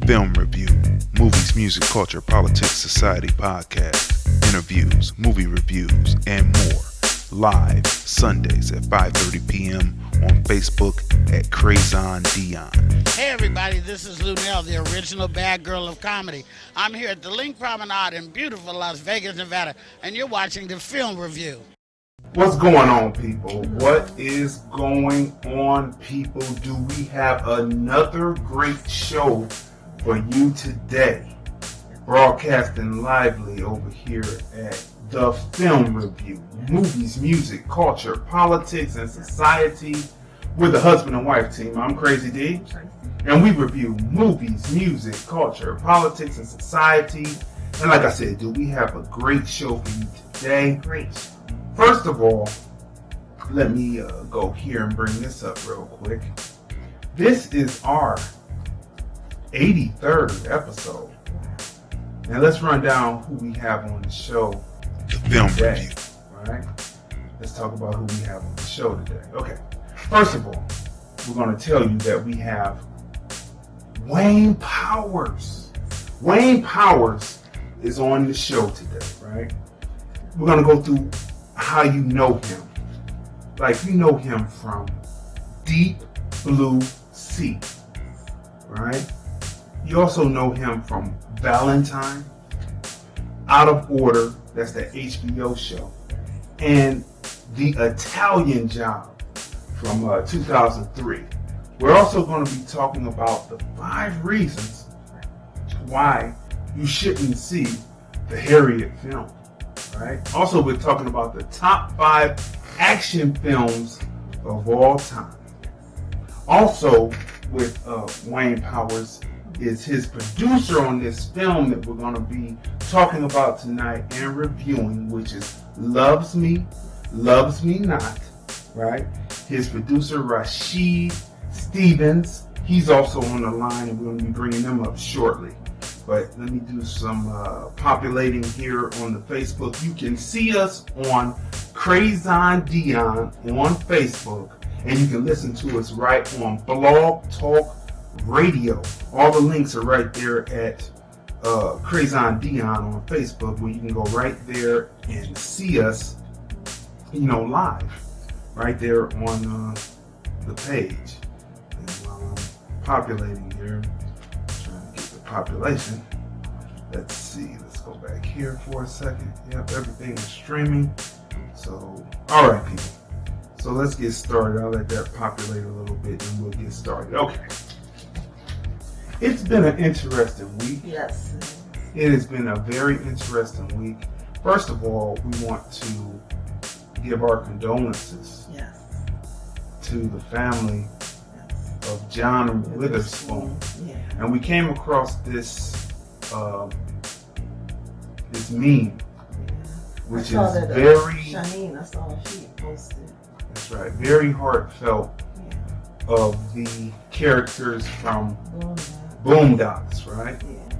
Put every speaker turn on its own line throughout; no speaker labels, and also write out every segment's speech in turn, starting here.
Film review, movies, music, culture, politics, society, podcast, interviews, movie reviews, and more. Live Sundays at 5:30 p.m. on Facebook at Crazon Dion.
Hey everybody, this is Lunell, the original bad girl of comedy. I'm here at the Link Promenade in beautiful Las Vegas, Nevada, and you're watching the Film Review.
What's going on, people? What is going on, people? Do we have another great show for you today? Broadcasting lively over here at the Film Review. Movies, music, culture, politics, and society. We're the husband and wife team. I'm Crazy D. And we review movies, music, culture, politics, and society. And like I said, do we have a great show for you today?
Great.
First of all, let me go here and bring this up real quick. This is our 83rd episode. Now let's run down who we have on the show.
The Film
today.
Review.
Alright? Let's talk about who we have on the show today. Okay. First of all, we're going to tell you that we have Wayne Powers. Wayne Powers is on the show today, right? We're going to go through how you know him. Like, you know him from Deep Blue Sea, right? You also know him from Valentine, Out of Order, that's the HBO show, and The Italian Job from 2003. We're also going to be talking about the 5 reasons why you shouldn't see the Harriet film. Right? Also, we're talking about the top 5 action films of all time. Also, with Wayne Powers is his producer on this film that we're going to be talking about tonight and reviewing, which is Lovesme LovesMeNot. Right? His producer Rashid Stevens. He's also on the line, and we're going to be bringing him up shortly. But let me do some populating here on the Facebook. You can see us on Crazon Dion on Facebook, and you can listen to us right on Blog Talk Radio. All the links are right there at Crazon Dion on Facebook, where you can go right there and see us, live, right there on the page. And while I'm populating here, population. Let's see. Let's go back here for a second. Yep, everything is streaming. So, all right, people. So let's get started. I'll let that populate a little bit, and we'll get started. Okay. It's been an interesting week.
Yes.
It has been a very interesting week. First of all, we want to give our condolences to the family of John Witherspoon.
Yeah.
And we came across this meme, which is very.
Shaheen, I saw she posted.
That's right, very heartfelt of the characters from Boondocks, right?
Yeah.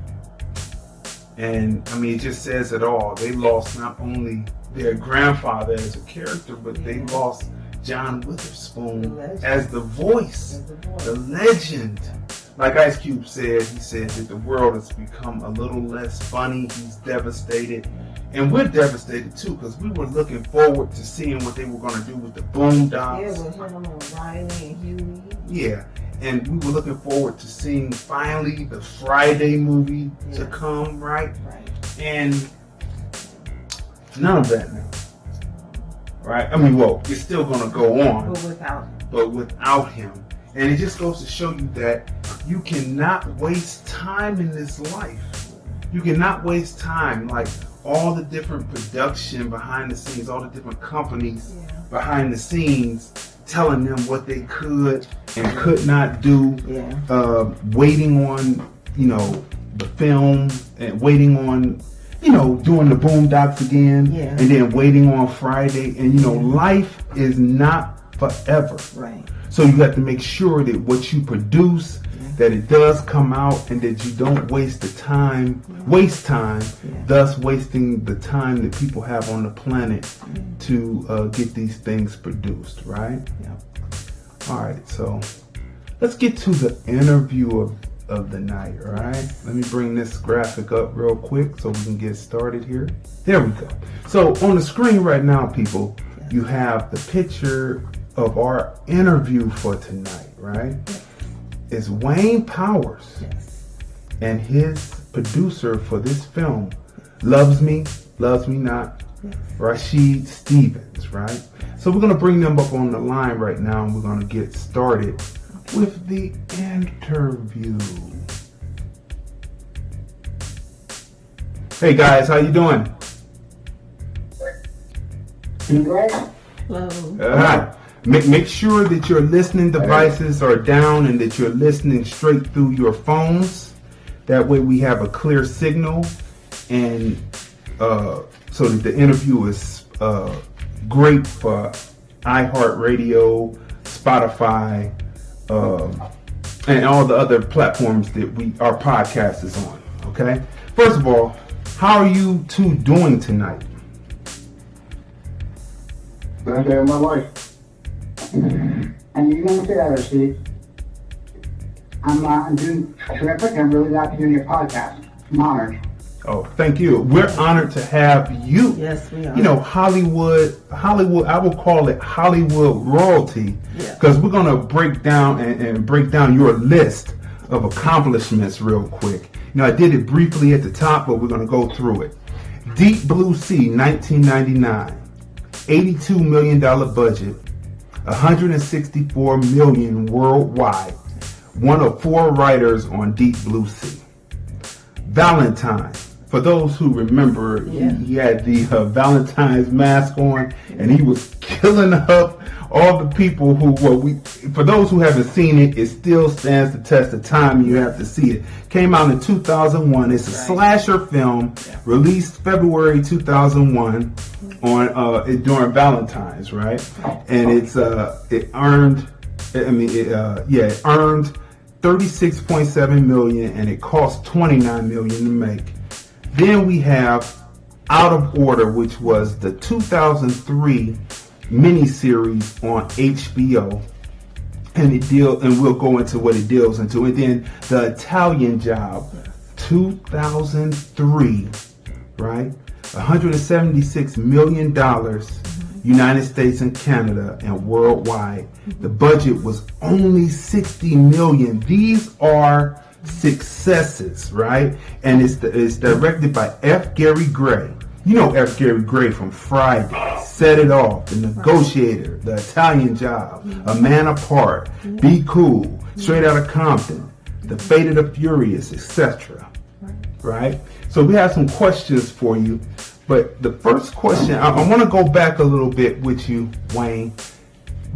And I mean, it just says it all. They lost not only their grandfather as a character, but they lost John Witherspoon as the voice, the legend. Like Ice Cube said, he said that the world has become a little less funny. He's devastated. And we're devastated too, because we were looking forward to seeing what they were going to do with the Boondocks.
Yeah, with him and Riley and Huey.
Yeah, and we were looking forward to seeing finally the Friday movie to come, right?
Right.
And none of that now. Right? I mean, well, it's still going to go on. But without him. And it just goes to show you that you cannot waste time in this life. You cannot waste time. Like all the different production behind the scenes, all the different companies behind the scenes telling them what they could and could not do. Waiting on, the film and waiting on, doing the Boondocks again, and then waiting on Friday. And, life is not forever.
Right.
So you have to make sure that what you produce, that it does come out, and that you don't waste time, thus wasting the time that people have on the planet to get these things produced, right? All right, so let's get to the interview of the night, all right? Let me bring this graphic up real quick so we can get started here. There we go. So on the screen right now, people, you have the picture of our interview for tonight, right? It's Wayne Powers and his producer for this film, LovesmeNot, Rashid Stevens, right? So we're going to bring them up on the line right now, and we're going to get started with the interview. Hey guys, how you doing?
Hello.
All right. Make sure that your listening devices are down and that you're listening straight through your phones. That way we have a clear signal, and so that the interview is great for iHeartRadio, Spotify, and all the other platforms that our podcast is on. Okay. First of all, how are you two doing tonight?
Best day of my life. And you don't say that, Rashid. I'm doing terrific. I'm really glad to be on your podcast. I'm honored.
Oh, thank you. We're honored to have you.
Yes, we are.
You know, Hollywood, I will call it Hollywood royalty, because we're going to break down and break down your list of accomplishments real quick. You know, I did it briefly at the top, but we're going to go through it. Deep Blue Sea, 1999, $82 million budget, $164 million worldwide, one of 4 writers on Deep Blue Sea. Valentine. For those who remember, he had the Valentine's mask on, and he was killing up all the people who were. For those who haven't seen it, it still stands the test of time. You have to see it. Came out in 2001. It's a slasher film, released February 2001 on during Valentine's, right? And it earned. It earned $36.7 million, and it cost $29 million to make. Then we have Out of Order, which was the 2003 miniseries on HBO, and we'll go into what it deals into. And then The Italian Job, 2003, right? $176 million, United States and Canada and worldwide. The budget was only $60 million. These are successes, right? And it's directed by F. Gary Gray. You know F. Gary Gray from Friday, Set It Off, The Negotiator, The Italian Job, A Man Apart, Be Cool, Straight Outta Compton, The Fate of the Furious, etc. Right? So we have some questions for you. But the first question, I want to go back a little bit with you, Wayne.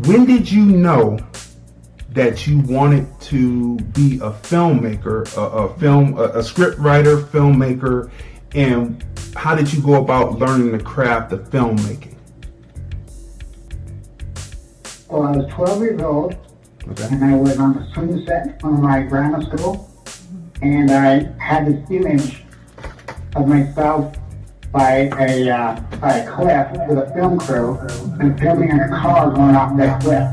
When did you know that you wanted to be a filmmaker, a script writer, filmmaker, and how did you go about learning the craft of filmmaking?
Well, I was 12 years old, and I was on the swing set from my grammar school, and I had this image of myself by a cliff with a film crew, and filming a car going off that cliff.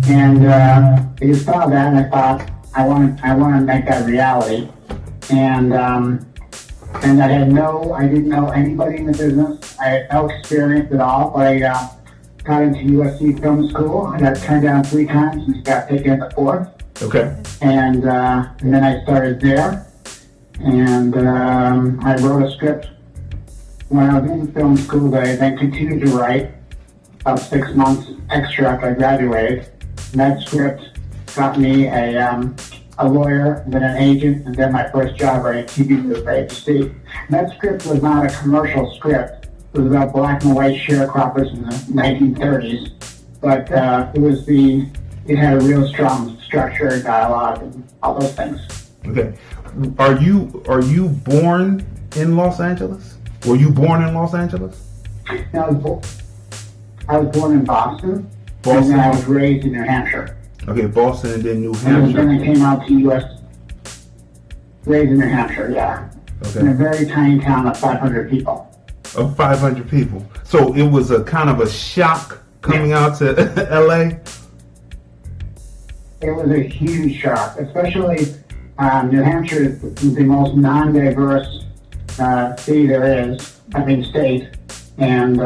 And I just saw that, and I thought, I want to make that reality. And I didn't know anybody in the business. I had no experience at all, but I got into USC Film School. I got turned down 3 times and got taken at the 4th.
Okay.
And then I started there, and I wrote a script when I was in film school. I then continued to write about 6 months extra after I graduated. And that script got me a lawyer, then an agent, and then my first job writing TV for ABC. And that script was not a commercial script. It was about black and white sharecroppers in the 1930s. But it had a real strong structure, dialogue, and all those things.
Okay. Are you born in Los Angeles? Were you born in Los Angeles?
No, I was born in Boston. And then I was raised in New Hampshire.
Okay, Boston and then New
And
Hampshire.
then I came out to U.S. Raised in New Hampshire, yeah.
Okay.
In a very tiny town of 500 people.
Of 500 people. So it was a kind of a shock coming out to LA?
It was a huge shock, especially New Hampshire is the most non-diverse city there is, state. And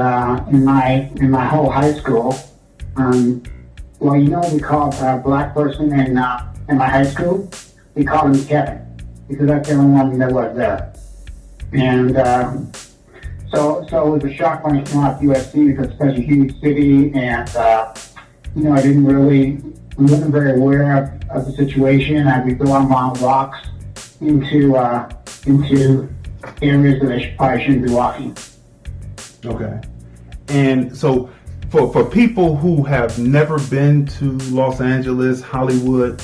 in my whole high school, we called a black person in my high school, we called him Kevin, because that's the only one that was there. And so it was a shock when I came out to USC because it's such a huge city, and I wasn't very aware of the situation. I would go on long walks into areas that I probably shouldn't be walking.
Okay. And so for people who have never been to Los Angeles, Hollywood,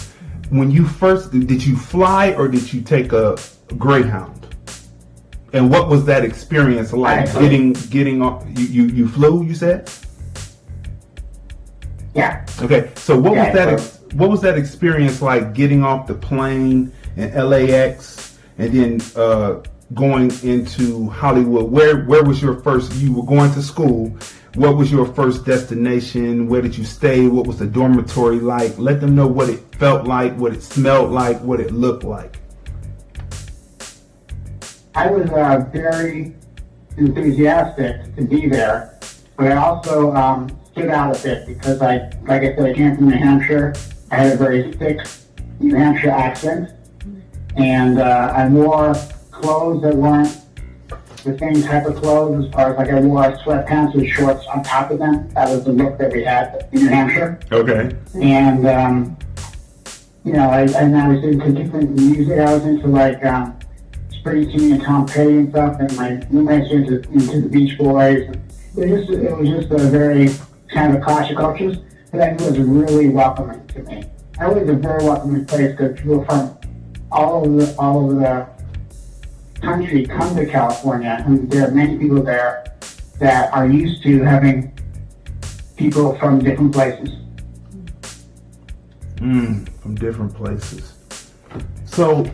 when you first, did you fly or did you take a Greyhound? And what was that experience like getting on? You flew, you said?
Yeah.
Okay. So what was that experience like getting off the plane in LAX and then going into Hollywood? Where was your first? You were going to school. What was your first destination? Where did you stay? What was the dormitory like? Let them know what it felt like, what it smelled like, what it looked like.
I was very enthusiastic to be there, but I also stood out a bit because I came from New Hampshire. I had a very thick New Hampshire accent, and I wore clothes that weren't the same type of clothes as far as I wore sweatpants with shorts on top of them. That was the look that we had in New Hampshire.
Okay.
And I was into different music. I was into Springsteen and Tom Petty and stuff, and my roommates were into the Beach Boys. It was just a very kind of a clash of cultures, but I knew it was really welcoming to me. I was a very welcoming place because people from all over the country come to California, and there are many people there that are used to having people from different places.
From different places. So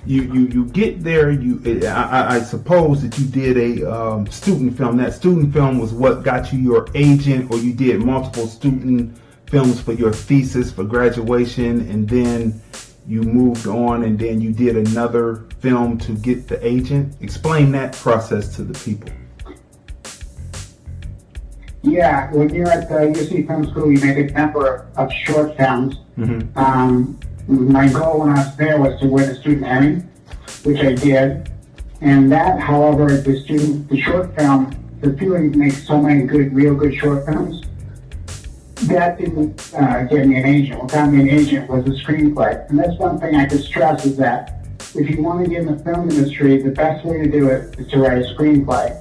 you get there. I suppose that you did a student film. That student film was what got you your agent, or you did multiple student films for your thesis for graduation, and then you moved on, and then you did another film to get the agent. Explain that process to the people.
Yeah, when you're at the UC Film School, you make a number of short films. Mm-hmm. My goal when I was there was to win a student Emmy, which I did. And that, however, the short film, the student makes so many real good short films. That didn't get me an agent. What got me an agent was a screenplay. And that's one thing I could stress is that if you want to get in the film industry, the best way to do it is to write a screenplay.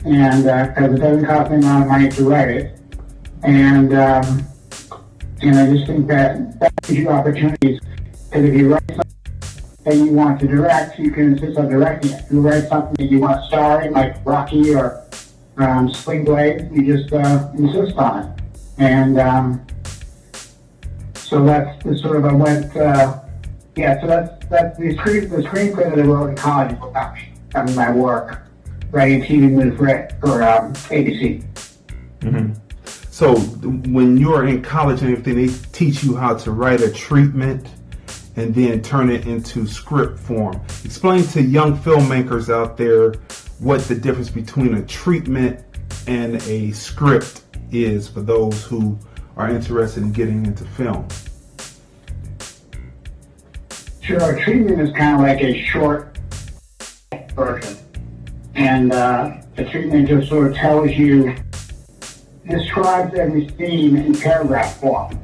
And because it doesn't cost any amount of money to write it. And I just think that gives you opportunities. Because if you write something that you want to direct, you can insist on directing it. If you write something that you want to star in, like Rocky or Sling Blade, you just insist on it. And so that's the sort of I went. So that's the screenplay that I wrote in college was my work writing TV movies for ABC.
Mm-hmm. So when you're in college and everything, they teach you how to write a treatment and then turn it into script form. Explain to young filmmakers out there what the difference between a treatment and a script is for those who are interested in getting into film.
Sure, a treatment is kind of like a short version. And a treatment just sort of tells you, describes every scene in paragraph form.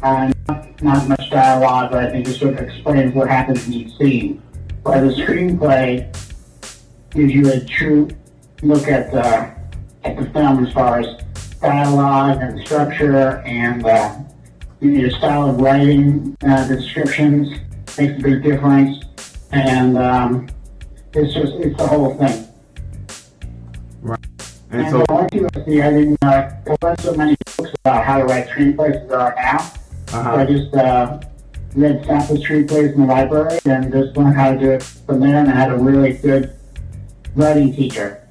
Not much dialogue, but I think it sort of explains what happens in each scene. But a screenplay gives you a true look at the film as far as dialogue and structure and your style of writing, the descriptions makes a big difference, and it's the whole thing.
Right.
And so once you see, I didn't read so many books about how to write screenplays as there are now. So I just read sample screenplays in the library and just learned how to do it from there, and I had a really good writing teacher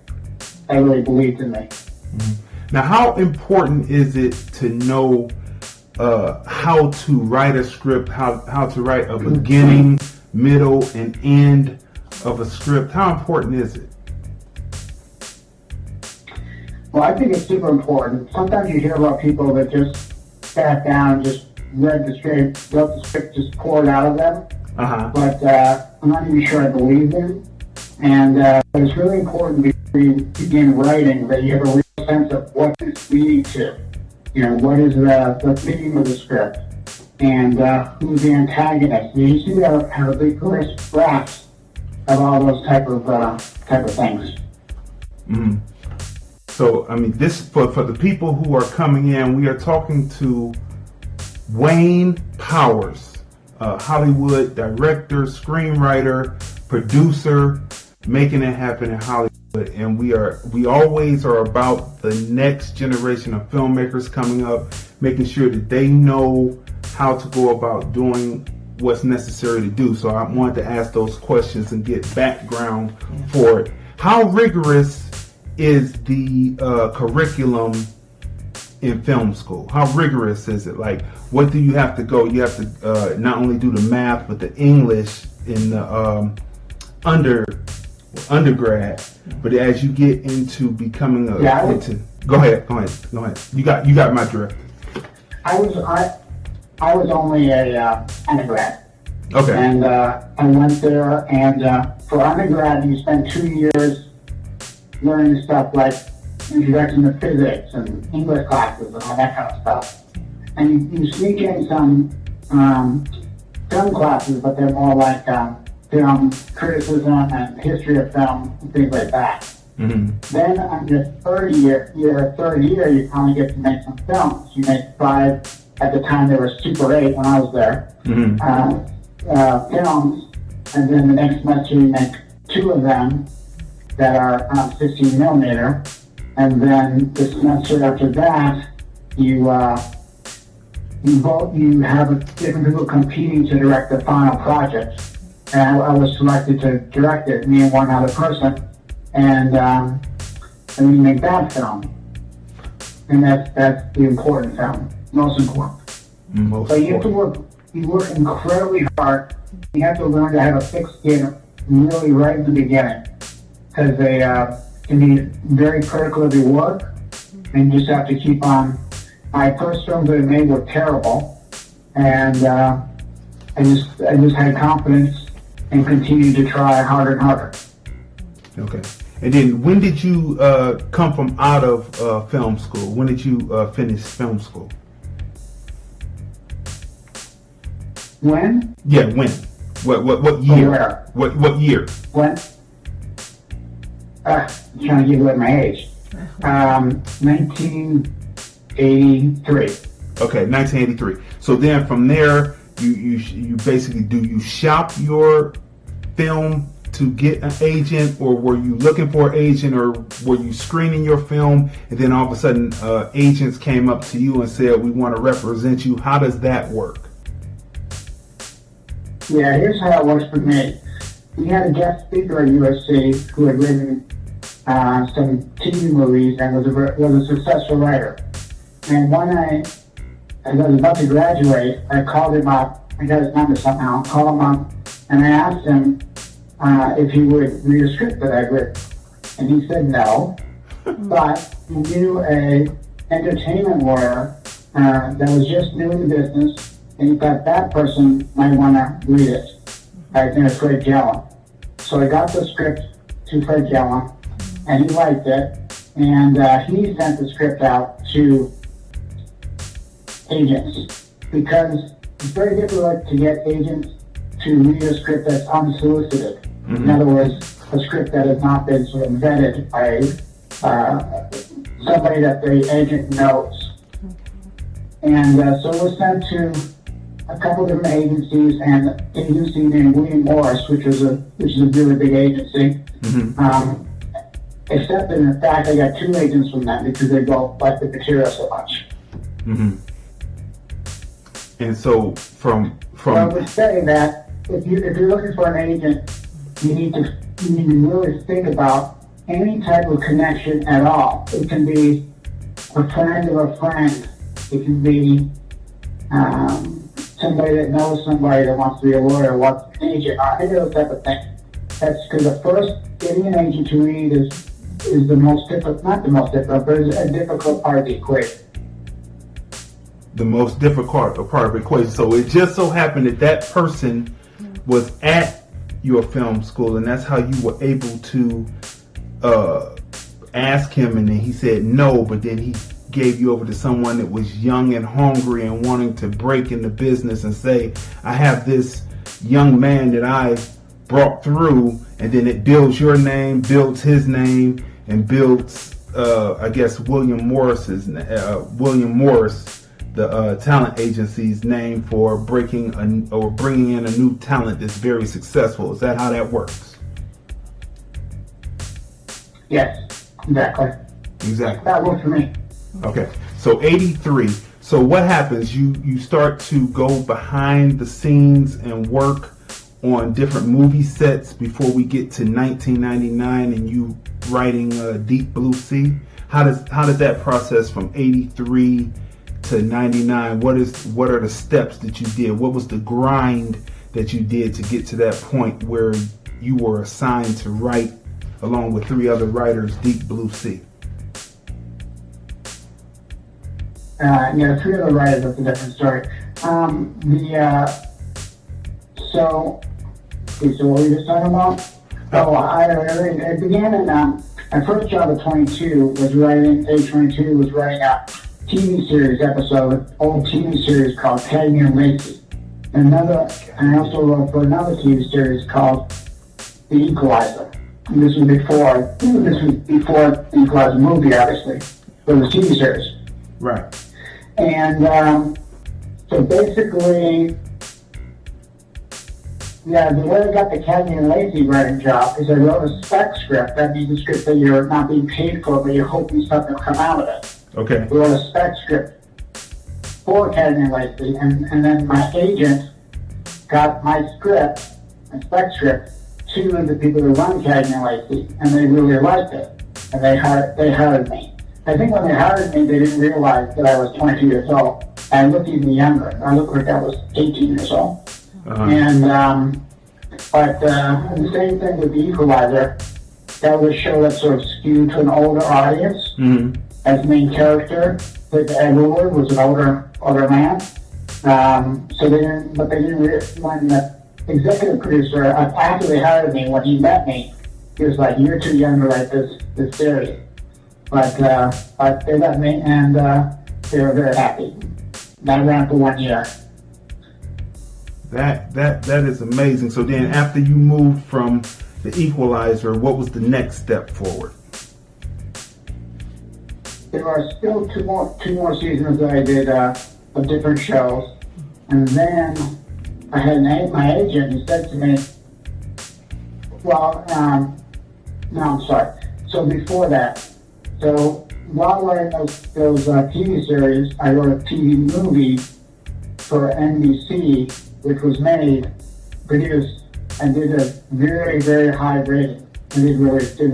that really believed in me.
Mm-hmm. Now, how important is it to know how to write a script, how to write a beginning, middle, and end of a script? How important is it?
Well, I think it's super important. Sometimes you hear about people that just sat down and just read the script, wrote the script, just poured out of them. But I'm not even sure I believe them. And it's really important before you begin writing that you have a real sense of what it's leading to. You know, what is the theme of the script, and who's the antagonist. You see have a big grasp of all those type of things.
Mm-hmm. So, I mean, this for the people who are coming in, we are talking to Wayne Powers, Hollywood director, screenwriter, producer, making it happen in Hollywood. And we always are about the next generation of filmmakers coming up, making sure that they know how to go about doing what's necessary to do. So I wanted to ask those questions and get background for it. How rigorous is the curriculum in film school? How rigorous is it? Like, what do you have to go? You have to not only do the math, but the English in the undergrad. But as you get into becoming go ahead. You got my drift.
I was only a undergrad.
Okay.
And I went there, and for undergrad, you spend 2 years learning stuff like introduction to physics and English classes and all that kind of stuff. And you sneak in some film classes, but they're more like film criticism and history of film and things like that.
Mm-hmm.
Then on your third year, you finally get to make some films. You make 5, at the time they were Super 8 when I was there, films, and then the next semester you make 2 of them that are 16 millimeter, and then the semester after that, you have different people competing to direct the final project. And I was selected to direct it, me and one other person, and we make that film. And that's the important film, most important. But you have to work incredibly hard. You have to learn to have a thick skin really right in the beginning, because they can be very critical of your work, and you just have to keep on. My first films that I made were terrible, and I just had confidence and continued to try harder and harder.
Okay. And then when did you come from out of film school? When did you finish film school?
When?
Yeah, when? What year?
Where?
What year?
When? I'm trying to give away my age. 1983.
Okay, 1983. So then from there, you basically, do you shop your film to get an agent, or were you looking for an agent, or were you screening your film and then all of a sudden agents came up to you and said, we want to represent you? How does that work?
Yeah, here's how it works for me. We had a guest speaker at USC who had written some TV movies and was a successful writer. And one night, as I was about to graduate, I called him up. I got his number somehow. Called him up, and I asked him if he would read a script that I'd written. And he said no, but he knew a entertainment lawyer that was just new in the business, and he thought that person might want to read it. His name was Fred Gellin. So I got the script to Fred Gellin, and he liked it, and he sent the script out to agents, because it's very difficult to get agents to read a script that's unsolicited. Mm-hmm. In other words, a script that has not been sort of vetted by somebody that the agent knows. And so it was sent to a couple different agencies, and an agency named William Morris, which is a really big agency. Mm-hmm. Except that in fact I got 2 agents from them because they both liked the material so much.
Mm-hmm. And so from
I would say that if you're looking for an agent, you need to really think about any type of connection at all. It can be a friend of a friend. It can be somebody that knows somebody that wants to be a lawyer, wants an agent, any of those type of things. That's because the first, getting an agent to read is the most difficult, not the most difficult, but it's a difficult part of the equation.
The most difficult part of the equation. So it just so happened that that person was at your film school, and that's how you were able to ask him, and then he said no, but then he gave you over to someone that was young and hungry and wanting to break into business and say, I have this young man that I brought through, and then it builds your name, builds his name, and builds, I guess, William Morris, the talent agency's name for bringing in a new talent that's very successful. Is that how that works?
Yes, exactly.
Exactly.
That worked for me.
Okay, so 83. So what happens? You start to go behind the scenes and work on different movie sets before we get to 1999, and you writing Deep Blue Sea. How did that process from 83 to 99? What are the steps that you did? What was the grind that you did to get to that point where you were assigned to write, along with 3 other writers, Deep Blue Sea?
Yeah, 3 other writers, that's a different story. So what were you just talking about? It began in, my first job at 22 was writing, age 22, was writing a TV series episode, an old TV series called Attn and Lacey. And I also wrote for another TV series called The Equalizer. And this was before the Equalizer movie, obviously. It was a TV series.
Right.
And so basically, yeah, the way I got the Attn and Lacey writing job is I wrote a spec script. That means a script that you're not being paid for, but you're hoping something will come out of it.
Okay.
I wrote a spec script for Attn and Lacey, and then my agent got my spec script to the people who run Attn and Lacey, and they really liked it, and they hired me. I think when they hired me, they didn't realize that I was 22 years old. I looked even younger. I looked like I was 18 years old.
Uh-huh.
And but the same thing with The Equalizer. That was a show that sort of skewed to an older audience.
Mm-hmm.
As main character, Edward was an older man. So they didn't when the executive producer, after they hired me, when he met me, he was like, "You're too young to write this series." But they let me, and they were very happy. That ran for 1 year.
That is amazing. So then, after you moved from The Equalizer, what was the next step forward?
There are still two more seasons that I did of different shows, and then I had my agent. He said to me, "Well, no, I'm sorry. So before that, so while writing those TV series, I wrote a TV movie for NBC, which was made, produced, and did a very, very high rating. And did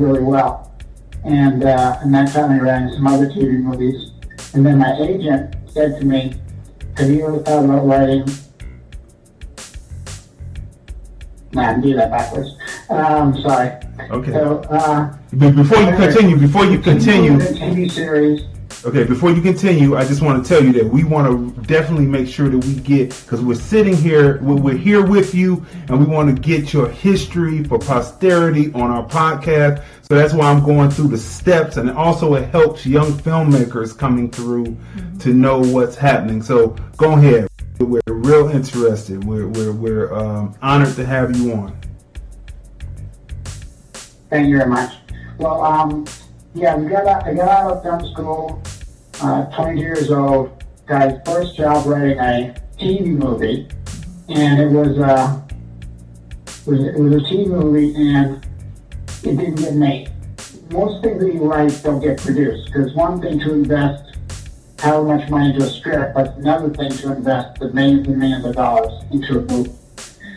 really well. And that got me writing some other TV movies. And then my agent said to me, "Have you ever thought about writing?" Nah, I can do that backwards. Sorry.
Okay.
So,
Before you continue,
the TV series.
Okay, before you continue, I just want to tell you that we want to definitely make sure that we get, because we're sitting here, we're here with you, and we want to get your history for posterity on our podcast. So that's why I'm going through the steps, and also it helps young filmmakers coming through to know what's happening. So go ahead. We're real interested. We're honored to have you on.
Thank you very much. Well, I got out of film school, 22 years old, got his first job writing a TV movie, and it was a TV movie, and it didn't get made. Most things that you write don't get produced, because one thing to invest however much money into a script, but it's another thing to invest the millions and millions of dollars into a movie.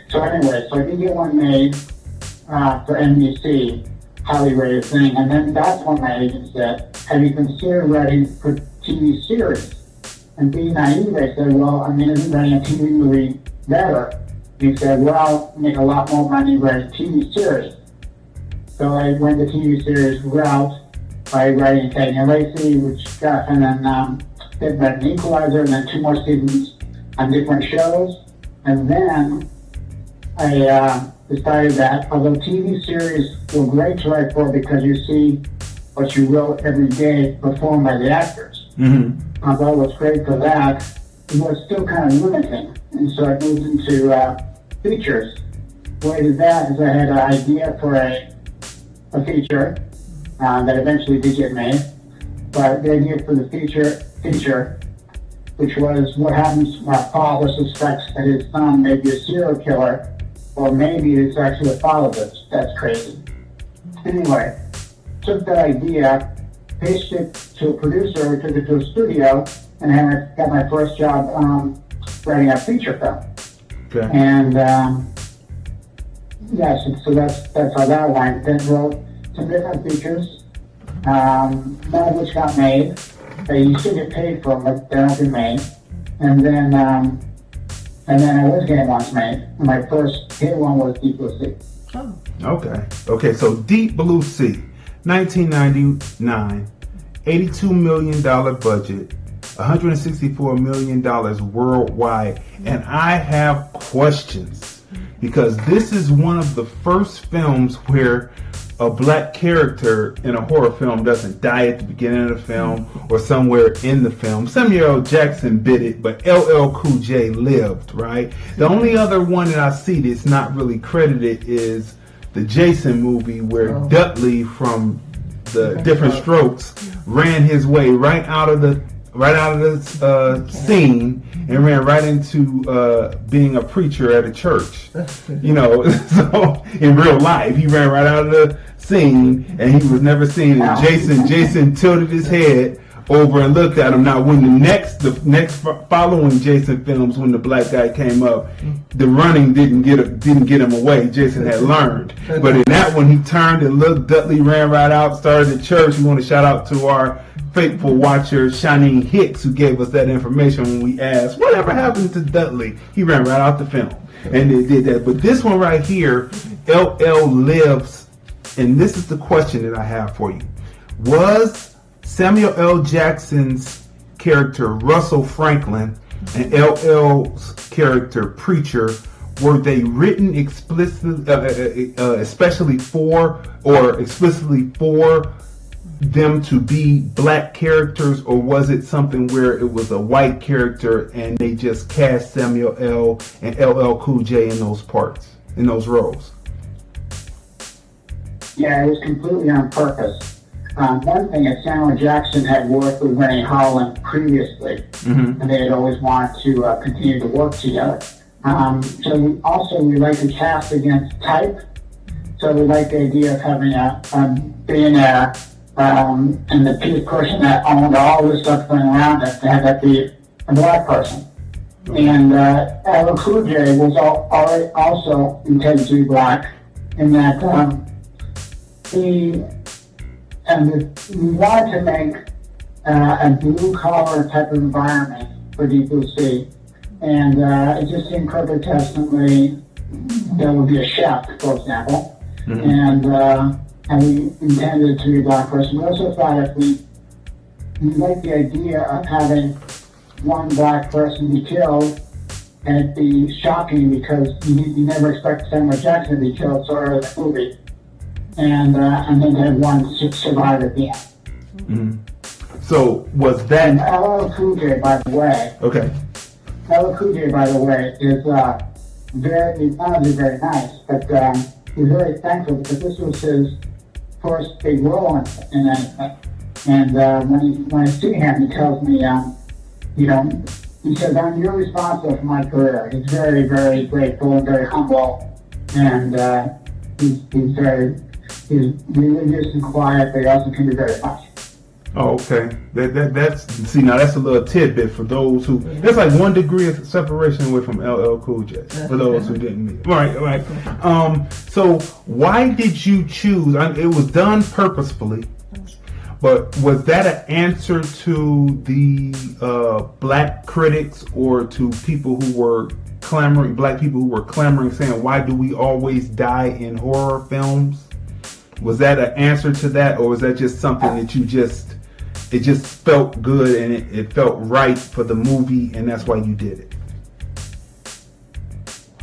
So anyway, I did get one made for NBC, highly rated thing, and then that's when my agent said, "Have you considered writing for TV series?" And being naive, I said, well, I mean, isn't writing a TV movie better? He said, well, make a lot more money writing a TV series. So I went the TV series route by writing Attn Lacey, which got, and then did an Equalizer, and then 2 more seasons on different shows. And then I decided that although TV series were great to write for because you see what you wrote every day performed by the actors.
Mm-hmm.
Although it was great for that, it was still kind of limiting. And so I moved into features. The way I did that is I had an idea for a feature that eventually did get made. But the idea for the feature, which was what happens when a father suspects that his son may be a serial killer, or maybe it's actually the father that's crazy. Anyway, took that idea, pitched it to a producer, took it to a studio, and I got my first job writing a feature film.
Okay.
And so that's how that went. Then wrote some different features, none of which got made. You still get paid for them, but they don't get made. And then I was getting ones made. And my first hit one was Deep Blue Sea.
Oh. Okay, so Deep Blue Sea, 1999, $82 million budget, $164 million worldwide. And I have questions because this is one of the first films where a black character in a horror film doesn't die at the beginning of the film or somewhere in the film. Samuel L. Jackson bit it, but LL Cool J lived, right? The only other one that I see that's not really credited is the Jason movie where Dudley from the Different Strokes ran his way right out of the scene and ran right into being a preacher at a church. You know, so in real life, he ran right out of the scene and he was never seen. And Jason tilted his head over and looked at him. Now, when the next following Jason films, when the black guy came up, the running didn't get him away. Jason had learned, but in that one, he turned and looked. Dudley ran right out, started the church. We want to shout out to our faithful watcher, Shanine Hicks, who gave us that information when we asked, whatever happened to Dudley? He ran right out the film, and they did that. But this one right here, LL lives, and this is the question that I have for you. Was Samuel L. Jackson's character, Russell Franklin, and LL's character, Preacher, were they written explicitly for them to be black characters, or was it something where it was a white character and they just cast Samuel L. and LL Cool J in those parts, in those roles?
Yeah, it was completely on purpose. One thing is Samuel Jackson had worked with Rennie Holland previously, and they had always wanted to continue to work together. So we like to cast against type. So we like the idea of having a billionaire and the person that owned all this stuff going around it, to have that be a black person. And LL Cool J was also intended to be black, in that we wanted to make a blue-collar type of environment for Deep Blue Sea. And it just seemed perfect to have somebody that would be a chef, for example. And we intended to be a black person. We also thought if we liked the idea of having one black person be killed, and it'd be shocking because you never expect Samuel Jackson to be killed so early in the movie. And then to have one survive at the end.
So was that...
And LL Cool J, by the way...
Okay.
LL Cool J, by the way, is not only very nice, but he's very thankful because this was his first big role in anything. And when I see him, he tells me, he says, you're responsible for my career. He's very, very grateful and very humble. And he's religious and quiet, but he also can be very funny.
Oh, okay. That's a little tidbit for those who. That's like 1 degree of separation away from LL Cool J for those who didn't meet. Right. So why did you choose? It was done purposefully, But was that an answer to the black critics or to people who were clamoring, black people who were clamoring, saying, why do we always die in horror films? Was that an answer to that, or was that just something that it just felt good and it felt right for the movie, and that's why you did it?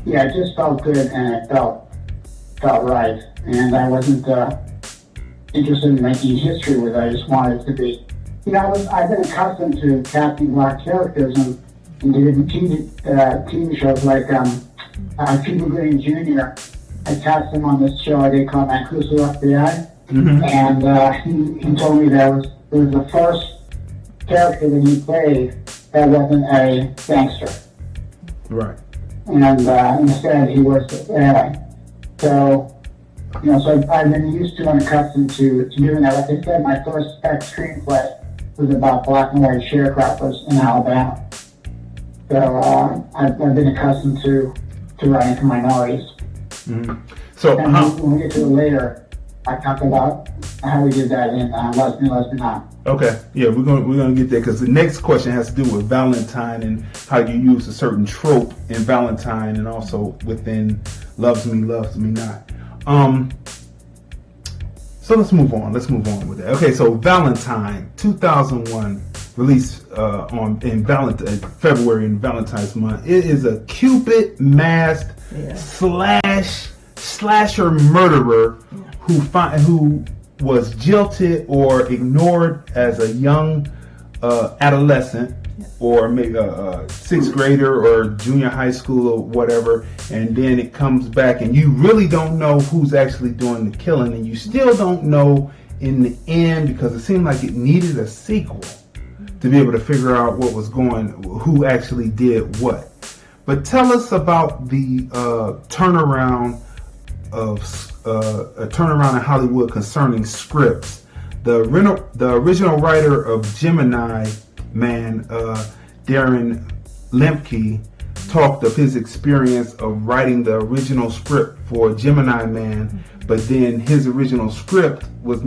Yeah, it just felt good and it felt right. And I wasn't interested in making history with it. I just wanted it to be. I've been accustomed to casting black characters and doing TV shows like Cuba Gooding Jr. I cast him on this show I did called Mancuso FBI, and he told me that it was the first character that he played that wasn't a gangster.
Right.
And instead he was so I've been used to and accustomed to doing that. Like I said, my first spec screenplay was about black and white sharecroppers in Alabama. So I've been accustomed to writing for minorities.
Mm-hmm. So
and when we get to it later, I talk about how we did that in Lovesme LovesMeNot.
Okay, yeah, we're gonna get there, because the next question has to do with Valentine and how you use a certain trope in Valentine and also within Lovesme LovesMeNot. So let's move on with that. Okay, so Valentine 2001, released in February, in Valentine's month. It is a Cupid masked slasher murderer who was jilted or ignored as a young adolescent, or maybe a sixth grader or junior high school or whatever, and then it comes back and you really don't know who's actually doing the killing, and you still don't know in the end, because it seemed like it needed a sequel to be able to figure out who actually did what. But tell us about the turnaround in Hollywood concerning scripts. The original writer of Gemini Man, Darren Lemke, talked of his experience of writing the original script for Gemini Man, but then his original script was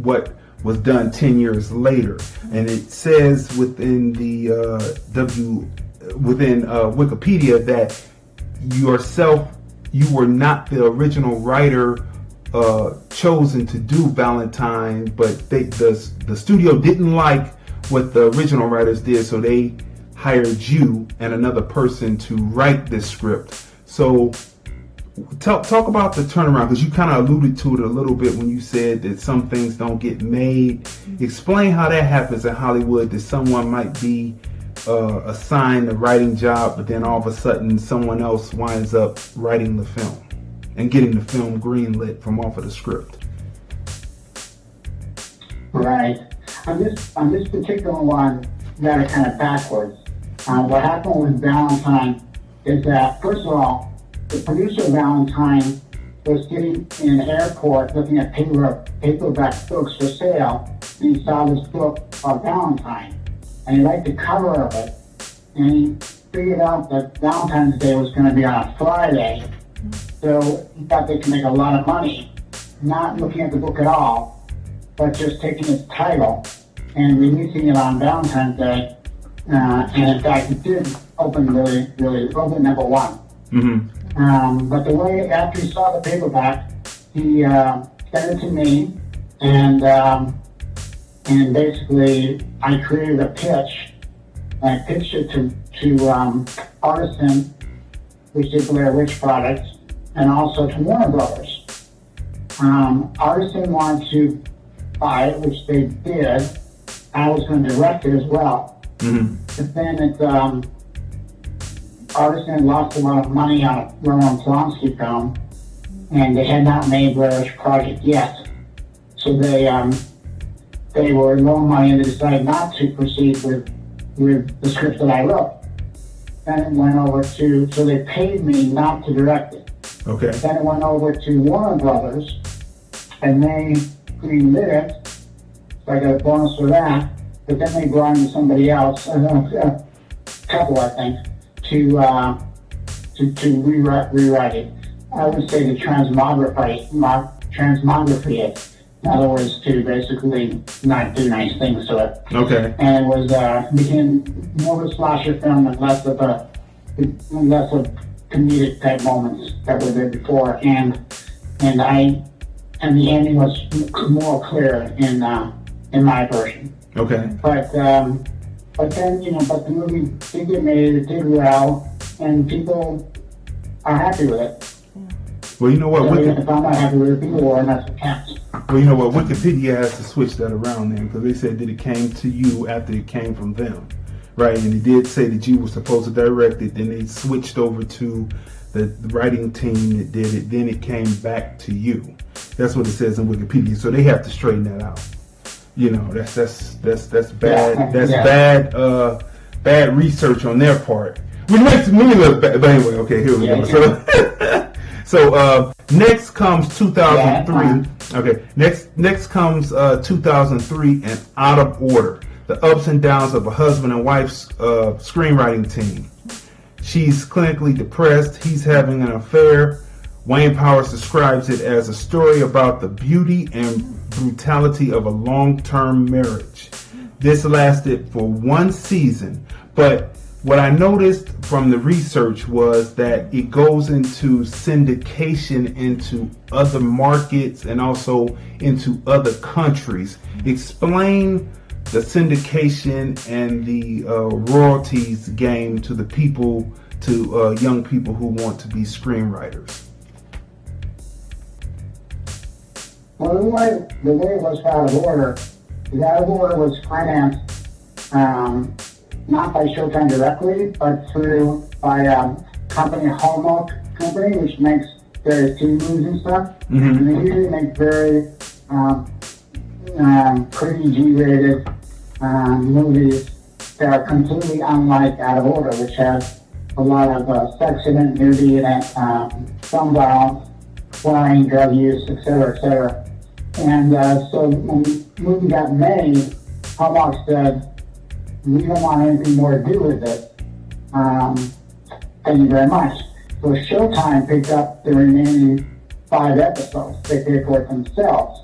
what was done 10 years later. And it says within the Wikipedia that you were not the original writer chosen to do Valentine, but the studio didn't like what the original writers did, so they hired you and another person to write this script. So talk about the turnaround, because you kind of alluded to it a little bit when you said that some things don't get made. Explain how that happens in Hollywood, that someone might be assigned a writing job, but then all of a sudden someone else winds up writing the film and getting the film greenlit from off of the script.
Right. On this particular one, got it kind of backwards. What happened with Valentine is that, first of all, the producer of Valentine was sitting in an airport looking at paperback books for sale, and he saw this book of Valentine, and he liked the cover of it, and he figured out that Valentine's Day was going to be on a Friday, so he thought they could make a lot of money, not looking at the book at all, but just taking its title and releasing it on Valentine's Day. And in fact, it did open really open number one.
Mm-hmm.
But the way, after he saw the paperback, he sent it to me, and basically I created a pitch. I pitched it to Artisan, which did Blair Witch products, and also to Warner Brothers. Artisan wanted to buy it, which they did. I was going to direct it as well.
Mm-hmm.
But then Artisan had lost a lot of money on a Roman Polanski film, and they had not made Blair Witch Project yet. So they were low money, and they decided not to proceed with the script that I wrote. Then it went over so they paid me not to direct it.
Okay.
Then it went over to Warner Brothers, and they greenlit it, so I got a bonus for that. But then they brought in somebody else, a couple I think, to rewrite it. I would say to transmography it, In other words, to basically not do nice things to it.
Okay.
And it was became more of a slasher film and less of comedic type moments that were there before. And the ending was more clear in my version.
Okay.
But then but the movie did get made, it did well, and people are happy with it.
Well, you know what?
So if I'm not happy with it, people are, and that's what counts.
Well, you know what? Wikipedia has to switch that around then, because they said that it came to you after it came from them, right? And it did say that you were supposed to direct it. Then they switched over to the writing team that did it. Then it came back to you. That's what it says in Wikipedia. So they have to straighten that out. You know, that's bad. That's bad research on their part. Which makes me look bad. But anyway, okay, here we go. So next comes 2003. Okay, next comes 2003 and Out of Order. The ups and downs of a husband and wife's screenwriting team. She's clinically depressed. He's having an affair. Wayne Powers describes it as a story about the beauty and brutality of a long-term marriage. This lasted for one season, but what I noticed from the research was that it goes into syndication into other markets and also into other countries. Explain the syndication and the royalties game to the people, to young people who want to be screenwriters.
Well, the way it was Out of Order, the Out of Order was financed not by Showtime directly, but by company Hallmark Company, which makes various TV movies and stuff.
Mm-hmm.
And they usually make very pretty G-rated movies that are completely unlike Out of Order, which has a lot of sex in it, nudity in it, some violence, flying, drug use, etc., etc. And so when the movie got made, Hallmark said, "We don't want anything more to do with it. Thank you very much." So Showtime picked up the remaining 5 episodes. They paid for it themselves.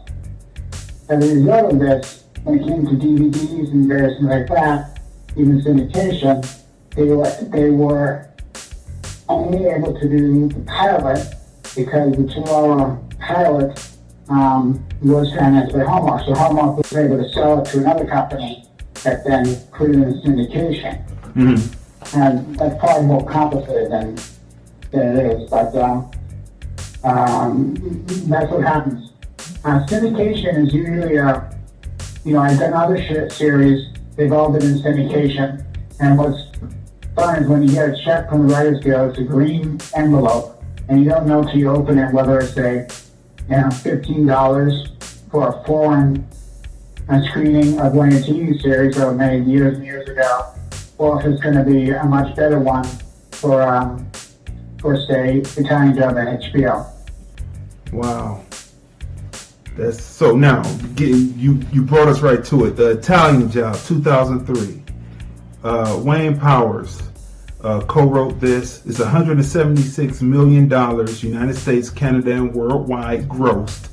As a result of this, when it came to DVDs and various things like that, even syndication, they were only able to do the pilot because the 2-hour pilot was financed by Hallmark. So Hallmark was able to sell it to another company that then put it in syndication.
Mm-hmm.
And that's probably more complicated than it is, but that's what happens. Syndication is usually, I've done other series, they've all been in syndication, and what's fun is when you get a check from the Writers Guild, it's a green envelope, and you don't know till you open it whether it's $15 for a foreign screening of one of your TV series that was made years and years ago, or if it's going to be a much better one for say, Italian Job at HBO.
Wow. That's so. Now you brought us right to it. The Italian Job, 2003. Wayne Powers co-wrote this. It's $176 million, United States, Canada, and worldwide grossed.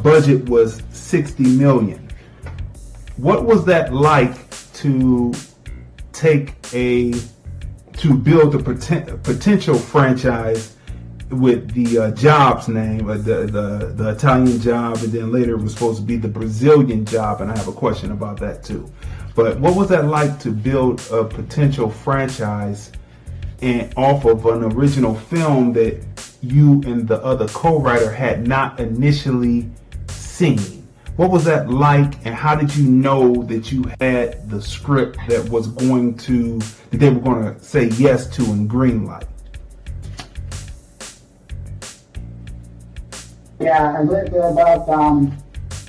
Budget was $60 million. What was that like to build a potential franchise with the Jobs name, the Italian Job, and then later it was supposed to be the Brazilian Job, and I have a question about that too. But what was that like to build a potential franchise and off of an original film that you and the other co-writer had not initially seen? What was that like, and how did you know that you had the script that they were going to say yes to and green light?
Yeah, I read there about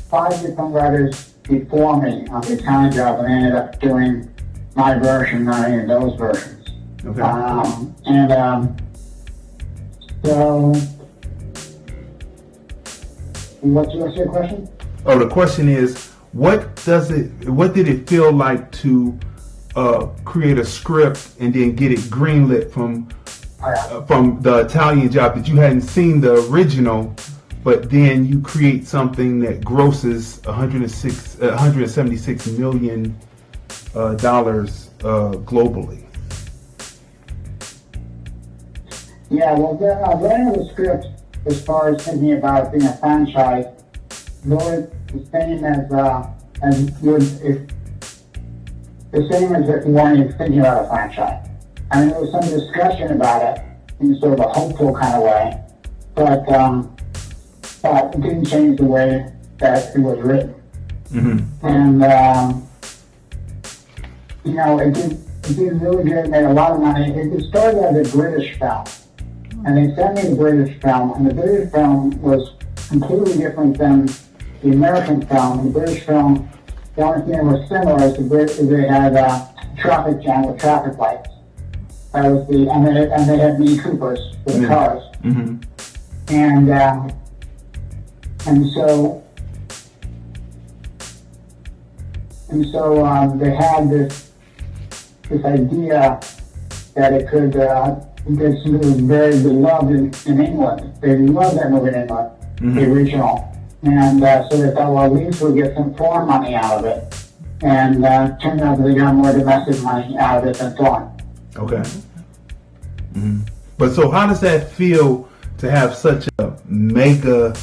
5 different writers before me on the Italian Job, and I ended up doing my version, not any of those versions.
Okay.
So, what's your question?
Oh, the question is, what did it feel like to create a script and then get it greenlit from the Italian Job that you hadn't seen the original but then you create something that grosses $176 million globally.
Yeah, well, writing the script, as far as thinking about it being a franchise, was the same as if one is thinking about a franchise. I mean, there was some discussion about it in sort of a hopeful kind of way, but it didn't change the way that it was written. Mm-hmm. And it did really good. It made a lot of money. It started as a British film, and they sent me the British film, and the British film was completely different than the American film. The British film, the only thing that was similar is they had traffic jam with traffic lights. That was and they had Mini Coopers for the cars. Mm-hmm. And so they had this idea that it could because it was very beloved in England. They loved that movie in England, mm-hmm. the original. And so they thought, well, at least we'll get some foreign money out of it. And turned out that they got more domestic money out of it than foreign.
Okay. Mm-hmm. But so how does that feel to have such a mega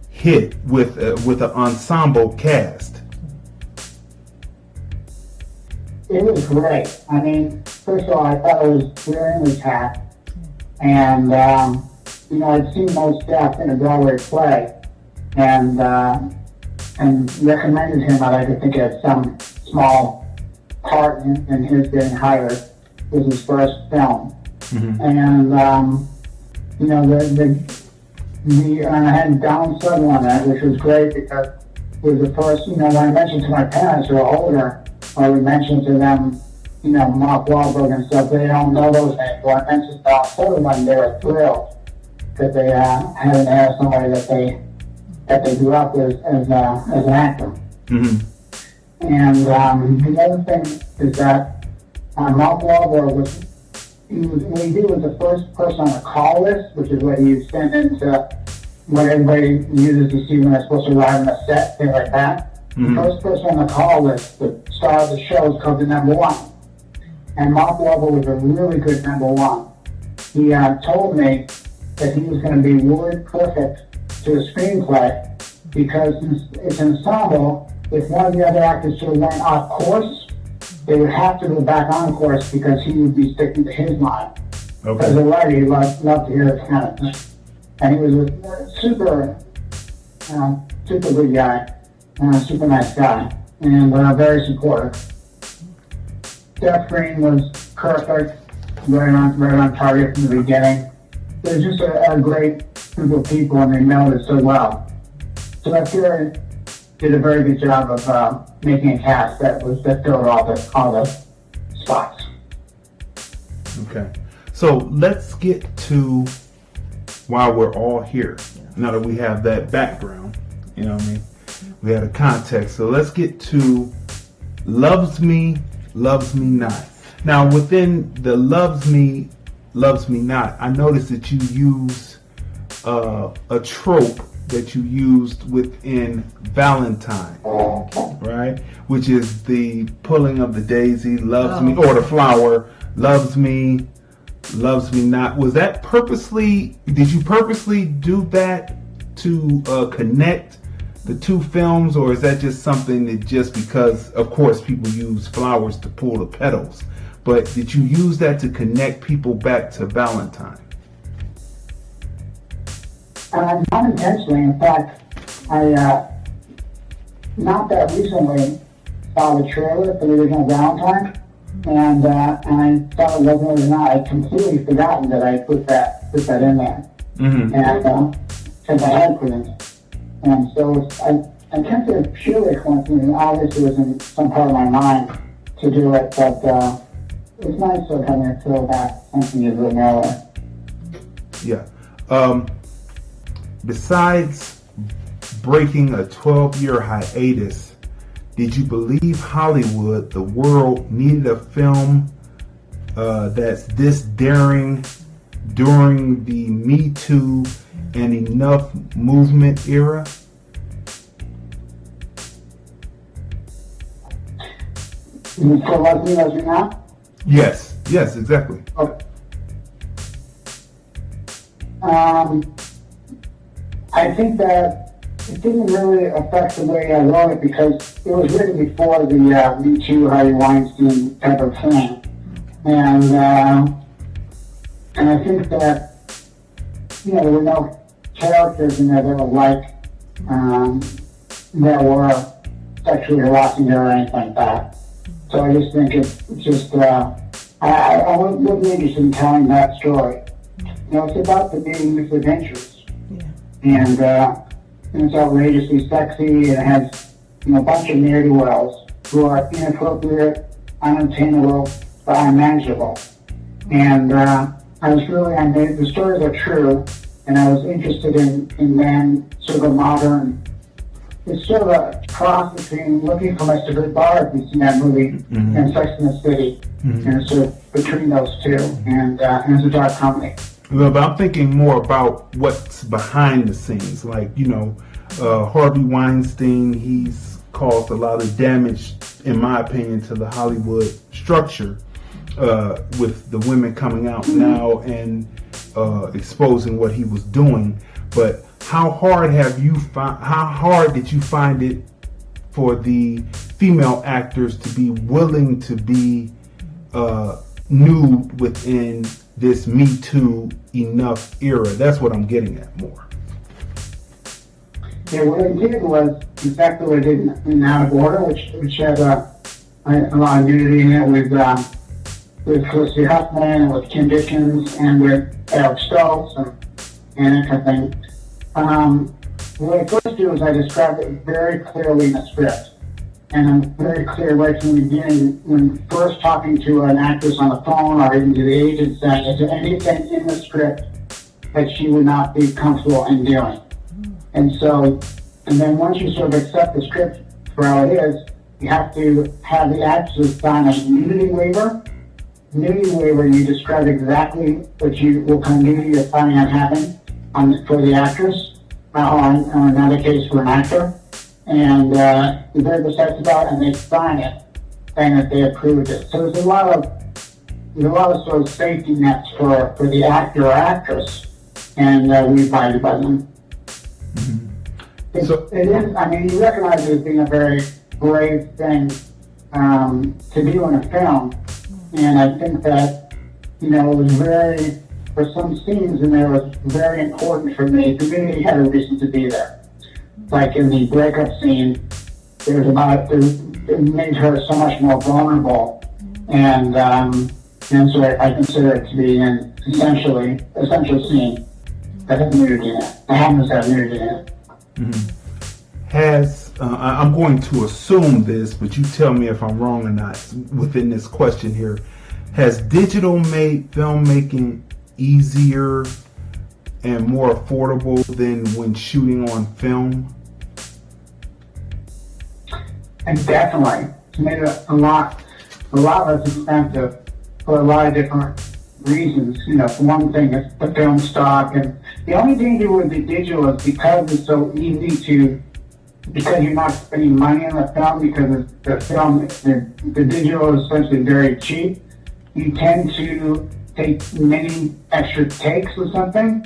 hit with an ensemble cast?
It was great. I mean, first of all, I thought it was brilliantly cast. And, I'd seen most Def in a Broadway play and recommended him. I could think of some small part in his getting hired. It was his first film. Mm-hmm. And, I had Down Sutherland on it, which was great because it was the first, when I mentioned to my parents who are older, or we mentioned to them, Mark Wahlberg and stuff, they don't know those names. When I mentioned Down Sutherland, they were thrilled that they hadn't had somebody that they grew up with as an actor. Mm-hmm. And the other thing is that Mark Wahlberg what he did was the first person on the call list, which is what you send into what everybody uses to see when they're supposed to arrive on a set, things like that. Mm-hmm. The first person on the call list, the star of the show, is called the number one. And Mark Wahlberg was a really good number one. He told me that he was going to be word perfect to a screenplay because it's an ensemble. If one of the other actors sort of went off course, they would have to go back on course because he would be sticking to his line. Okay. As a writer, he loved to hear it kind of thing. And he was a super good guy, super nice guy, and very supportive. Jeff Green was perfect, right on target from the beginning. It was just a great group of people, and they melded it so well. So I feel they did a very good job of making a cast that filled all the spots.
Okay, so let's get to why we're all here. Now that we have that background, you know what I mean? We had a context. So let's get to Lovesme LovesMeNot. Now within the Lovesme LovesMeNot, I noticed that you use a trope that you used within Valentine, right? Which is the pulling of the daisy, loves me, or the flower, loves me not. Was that purposely, did you purposely do that to connect the two films, or is that just something that just because, of course, people use flowers to pull the petals, but did you use that to connect people back to Valentine?
Not intentionally. In fact, I not that recently saw the trailer for the original Valentine, and I thought it wasn't really not. I'd completely forgotten that I put that in there, mm-hmm. and because I had put it, and so I kept it purely coincidence. Obviously, it was in some part of my mind to do it, but it was nice to kind of throw back something you didn't know.
Yeah. Besides breaking a 12-year hiatus, did you believe Hollywood, the world, needed a film that's this daring during the Me Too and Enough movement era?
For Lovesme LovesMeNot?
Yes, exactly.
Okay. I think that it didn't really affect the way I wrote it because it was written before the Me Too, Harvey Weinstein type of thing. And I think that, there were no characters in there that were that were sexually harassing her or anything like that. So I just think it's just, I wasn't interested in telling that story. It's about the dating misadventures.
Yeah.
And it's outrageously sexy. It has, a bunch of ne'er-do-wells who are inappropriate, unattainable, but unmanageable. And I was really, the stories are true, and I was interested in then sort of a modern, it's sort of a cross between Looking for Mr. Goodbar, if you've seen that movie, and Sex and the City. And it's sort of between those two, and it's a dark comedy.
Well, but I'm thinking more about what's behind the scenes. Like, Harvey Weinstein, he's caused a lot of damage, in my opinion, to the Hollywood structure with the women coming out now and exposing what he was doing. But how hard did you find it for the female actors to be willing to be nude within this Me Too Enough era? That's what I'm getting at more.
Yeah, what I did was exactly what I did in Out of Order, which had a lot of nudity in it with Felicity Huffman, and with Kim Dickens, and with Eric Stoltz, and that kind of thing. What I first do is I describe it very clearly in the script. And I'm very clear right from the beginning when first talking to an actress on the phone or even to the agent saying, is there anything in the script that she would not be comfortable in doing? And then once you sort of accept the script for how it is, you have to have the actress sign a nudity waiver. Nudity waiver, you describe exactly what kind of nudity you're planning on having for the actress, or in another case for an actor. And they're precise about it, and they sign it, saying that they approved it. So there's a lot of sort of safety nets for the actor or actress, and we abided by them. It is, you recognize it as being a very brave thing to do in a film, and I think that, it was for some scenes in there, it was very important for me. The community had a reason to be there. Like in the breakup scene, it made her so much more vulnerable, and so I consider it to be an essential scene that has nudity in it. It happens to have nudity in it.
I'm going to assume this, but you tell me if I'm wrong or not within this question here. Has digital made filmmaking easier and more affordable than when shooting on film?
And definitely, it's made it a lot less expensive for a lot of different reasons. For one thing, it's the film stock, and the only danger with the digital is because it's so easy because you're not spending money on the film, because the digital is essentially very cheap. You tend to take many extra takes or something,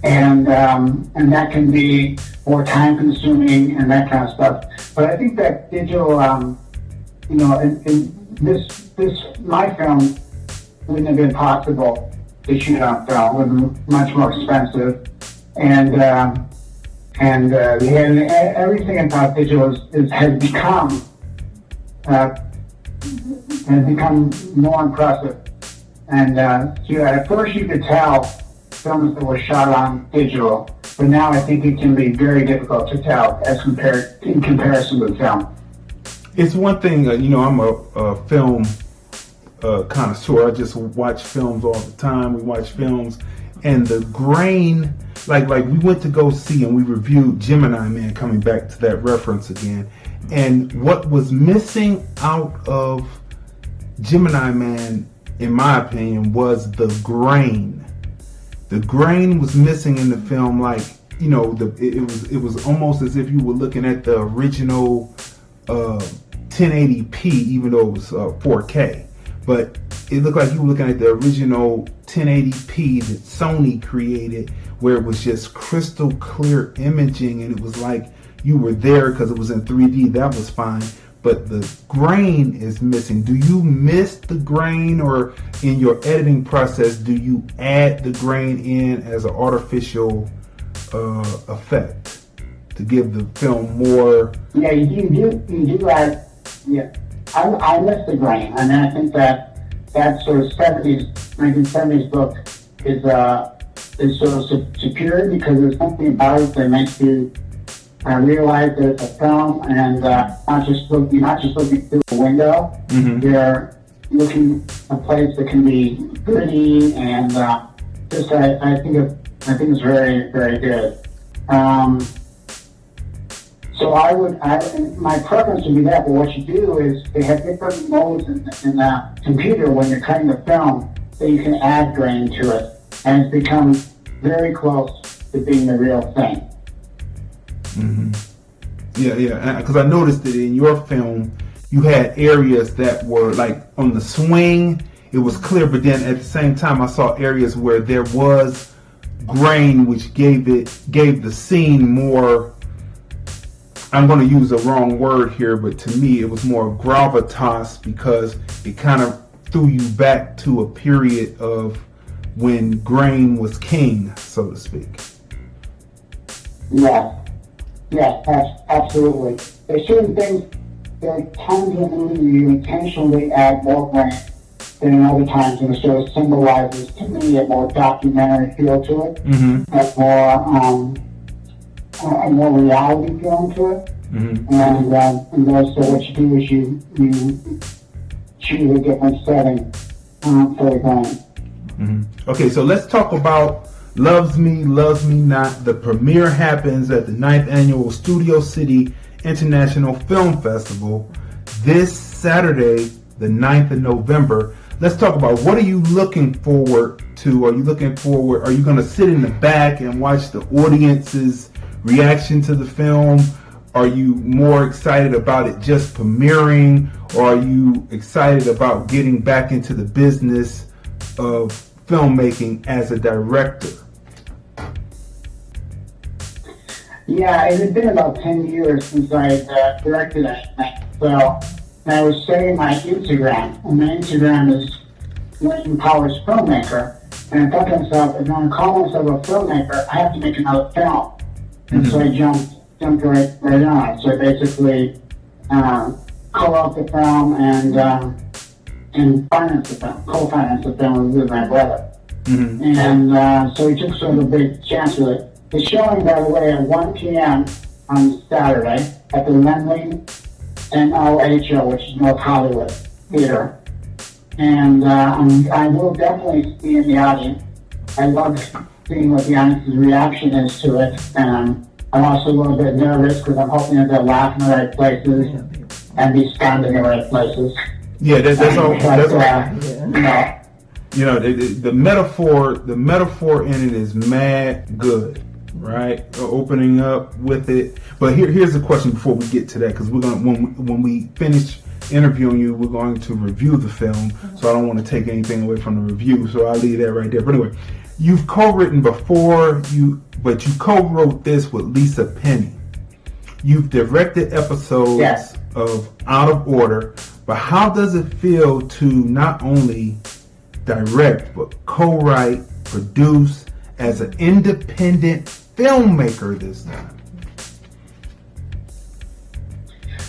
and that can be more time consuming and that kind of stuff. But I think that digital, in my film wouldn't have been possible to shoot on film. It would be much more expensive, and everything about digital has become more impressive. And at first you could tell films that were shot on digital, but now I think it can be very difficult to tell in comparison with film.
It's one thing, I'm a film connoisseur. I just watch films all the time. We watch films, and the grain, like we went to go see and we reviewed Gemini Man, coming back to that reference again. And what was missing out of Gemini Man, in my opinion, was the grain. the grain was missing in the film. Like, you know, it was almost as if you were looking at the original 1080p, even though it was 4K. But it looked like you were looking at the original 1080p that Sony created, where it was just crystal clear imaging, and it was like you were there because it was in 3D. That was fine. But the grain is missing. Do you miss the grain, or in your editing process, do you add the grain in as an artificial effect to give the film more?
Yeah, you do add. Yeah, I miss the grain. I mean, I think that sort of 1970s look is sort of superior because there's something about it that makes you realize that it's a film, and not just looking through a window.
Mm-hmm.
You're looking a place that can be gritty, and just I think it's very, very good. So my preference would be that, but what you do is they have different modes in the computer when you're cutting the film, so you can add grain to it, and it's become very close to being the real thing.
Mm-hmm. Yeah, because I noticed that in your film, you had areas that were like on the swing, it was clear, but then at the same time, I saw areas where there was grain, which gave the scene more. I'm going to use the wrong word here, but to me, it was more gravitas because it kind of threw you back to a period of when grain was king, so to speak.
Yeah, absolutely. There's certain things, there are times in the movie you intentionally add more grain than in other times, and it sort of symbolizes, to me, a more documentary feel to it,
Mm-hmm.
a more reality feeling to it.
Mm-hmm.
And also what you do is you choose a different setting for the grain.
Mm-hmm. Okay, so let's talk about LovesmeNot. The premiere happens at the 9th Annual Studio City International Film Festival this Saturday, the 9th of November. Let's talk about, what are you looking forward to? Are you going to sit in the back and watch the audience's reaction to the film? Are you more excited about it just premiering? Or are you excited about getting back into the business of filmmaking as a director?
Yeah, it had been about 10 years since I had directed anything. So I was setting my Instagram, and my Instagram is Wayne Powers Filmmaker. And I thought to myself, if I'm going to call myself a filmmaker, I have to make another film. And
Mm-hmm.
so I jumped right on. So I basically co-wrote the film and financed the film, co-financed the film with my brother.
Mm-hmm.
And so we took sort of a big chance with it. It's showing, by the way, at 1 p.m. on Saturday at the Lemley NOHO, which is North Hollywood Theater. And I will definitely be in the audience. I love seeing what the audience's reaction is to it. And I'm also a little bit nervous because I'm hoping that they'll laugh in the right places and be stunned in the right places.
Yeah, that's all.
You know,
the metaphor in it is mad good, right? Opening up with it. But here's the question before we get to that, because we're gonna when we finish interviewing you, we're going to review the film. So I don't want to take anything away from the review. So I'll leave that right there. But anyway, you've co-written before, but you co-wrote this with Lisa Penny. You've directed episodes of Out of Order. But how does it feel to not only direct, but co-write, produce as an independent filmmaker this time?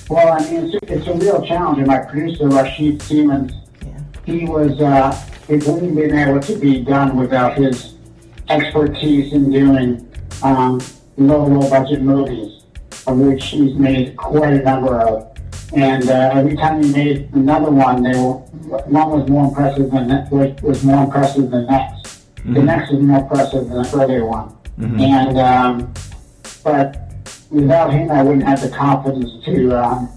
Well, I mean, it's a real challenge. And my producer, Rashid Siemens, he wouldn't have been able to be done without his expertise in doing low budget movies, of which he's made quite a number of. And every time he made another one, one was more impressive than next.
Mm-hmm.
The next was more impressive than the earlier one.
Mm-hmm.
And but without him, I wouldn't have the confidence to.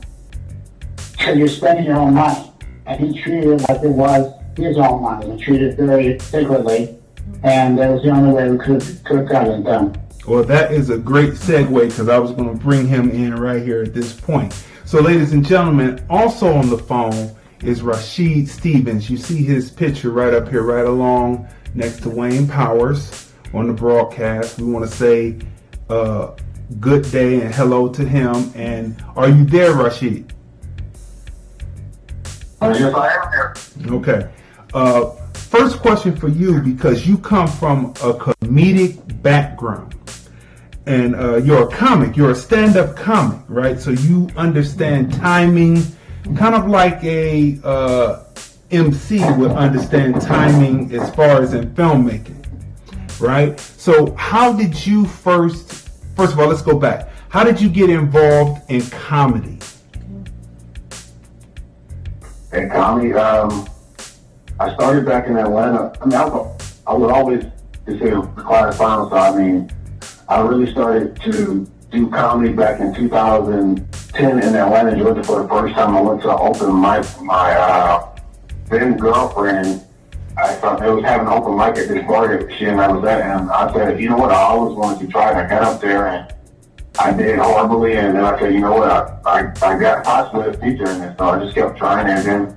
So you're spending your own money, and he treated it like it was his own money. He treated it very sacredly, and that was the only way we could have gotten it done.
Well, that is a great segue because I was going to bring him in right here at this point. So, ladies and gentlemen, also on the phone is Rashid Stevens. You see his picture right up here, right along next to Wayne Powers on the broadcast. We want to say good day and hello to him. And are you there, Rashid?
Yes, I am here.
Okay. First question for you, because you come from a comedic background. And you're a comic, you're a stand-up comic, right? So you understand timing, kind of like a MC would understand timing as far as in filmmaking, right? So how did you first of all, let's go back. How did you get involved in comedy?
In comedy, I started back in Atlanta. I mean, I would always consider the class final, so I mean, I really started to do comedy back in 2010 in Atlanta, Georgia for the first time. I went to open mic. My then girlfriend, I thought they was having an open mic at this bar that she and I was at, and I said, you know what, I always wanted to try it. I got up there and I did horribly, and then I said, you know what, I got possibly a feature in this, so I just kept trying, and then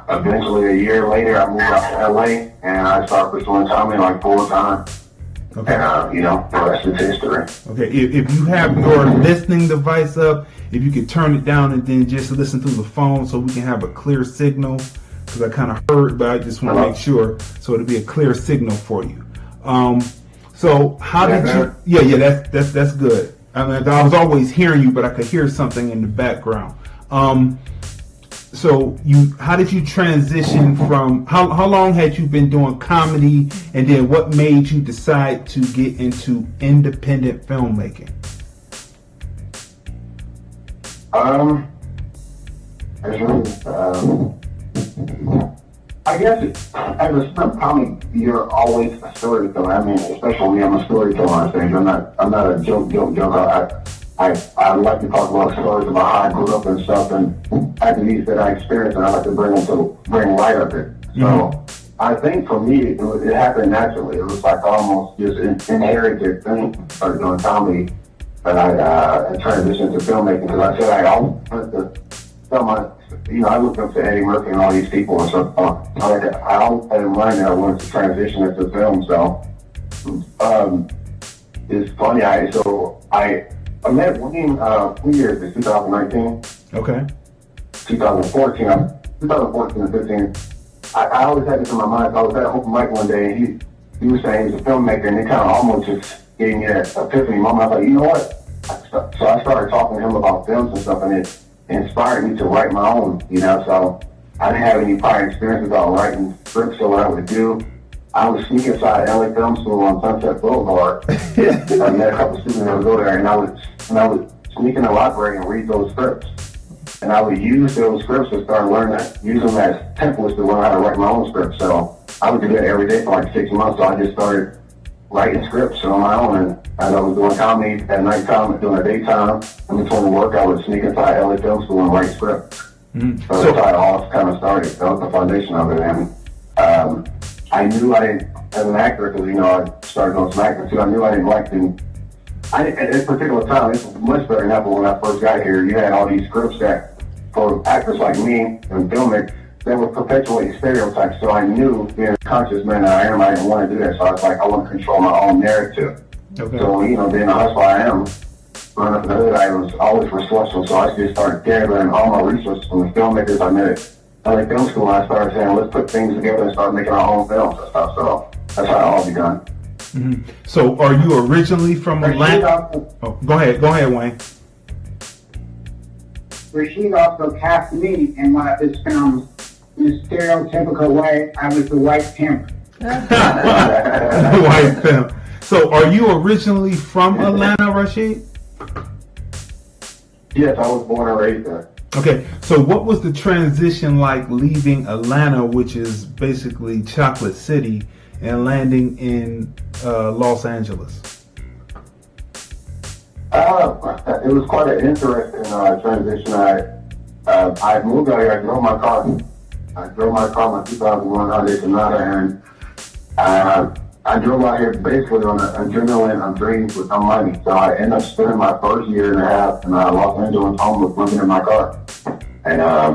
eventually a year later I moved out to LA and I started pursuing comedy like full time.
Okay.
And, you know, the rest is history.
Okay, if you have your listening device up, if you could turn it down and then just listen through the phone so we can have a clear signal, because I kind of heard, but I just want to make sure, so it'll be a clear signal for you. So how did you? Yeah, that's good. I mean, I was always hearing you, but I could hear something in the background. So how did you transition from, how long had you been doing comedy, and then what made you decide to get into independent filmmaking?
I guess as a stand-up comic, you're always a storyteller. I mean, especially me, I'm a storyteller on stage. I'm not a joke. I like to talk about stories about how I grew up and stuff, and activities that I experienced, and I like to bring light of it. So I think for me, it happened naturally. It was like almost just an inherited thing. Started doing comedy, and I transitioned to filmmaking because I said I always wanted to tell I looked up to Eddie Murphy and all these people and stuff. I always had in mind that I wanted to transition into film. So it's funny. I met Wayne 2 years in 2019.
Okay.
2014 and 15. I always had this in my mind. I was at an open mic one day, and he was saying he was a filmmaker, and it kind of almost just gave me that epiphany moment. I was like, you know what? So I started talking to him about films and stuff, and it inspired me to write my own, so I didn't have any prior experience about writing scripts. So what I would do, I would sneak inside LA Film School on Sunset Boulevard. I met a couple students that would go there, and I would sneak in the library and read those scripts. And I would use those scripts to start learning, use them as templates to learn how to write my own scripts. So I would do that every day for like 6 months. So I just started writing scripts on my own, and as I was doing comedy at nighttime and during the daytime, in between work, I would sneak inside LA Film School and write scripts. So that's how it all kind of started. That was the foundation of it. And I knew I didn't, as an actor, because I started doing some acting too. I knew I didn't like to. At this particular time, it's much better now. But when I first got here, you had all these scripts that, for actors like me and filmmakers, that would perpetuate stereotypes. So I knew, being a conscious man that I am, I didn't want to do that. So I was like, I want to control my own narrative.
Okay.
So, being a hustler I am, growing up in the hood, I was always resourceful. So I just started gathering all my resources from the filmmakers I met at LA Film School. And I started saying, let's put things together and start making our own films and stuff. So that's how it all begun.
Mm-hmm. So are you originally from Atlanta? Oh, go ahead, Wayne.
Rashid also cast me in one of his films in a stereotypical way. I was the white pimp.
White pimp. So are you originally from Atlanta, Rashid?
Yes, I was born and raised there.
Okay, so what was the transition like leaving Atlanta, which is basically Chocolate City, and landing in Los Angeles?
It was quite an interesting transition. I moved out here. I drove my car. My 2001 Hyundai Sonata, and I drove out here basically on an adrenaline of dreams with no money. So I ended up spending my first year and a half in Los Angeles homeless, living in my car. And I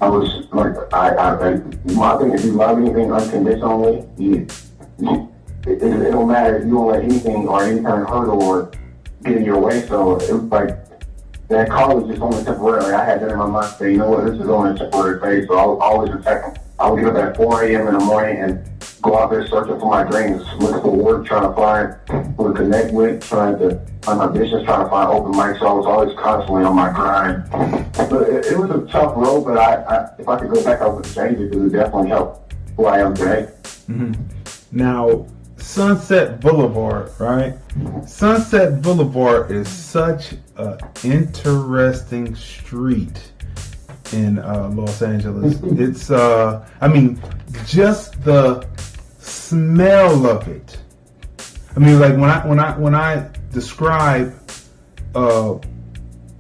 was like, my thing is, if you love anything unconditionally, it don't matter if you don't let anything or any kind of hurdle or get in your way. So it was like, that car was just only temporary. I had that in my mind, say, you know what, this is only a temporary phase. So I was always protecting. I would get up at 4 a.m. in the morning and go out there searching for my dreams, looking for work, trying to find who to connect with, trying to find auditions, trying to find open mics. So I was always constantly on my grind. But it was a tough road, but if I could go back, I would change it because it definitely helped who I am today.
Mm-hmm. Now, Sunset Boulevard, right? Sunset Boulevard is such an interesting street in Los Angeles. It's, I mean, just the smell of it. I mean, like when I describe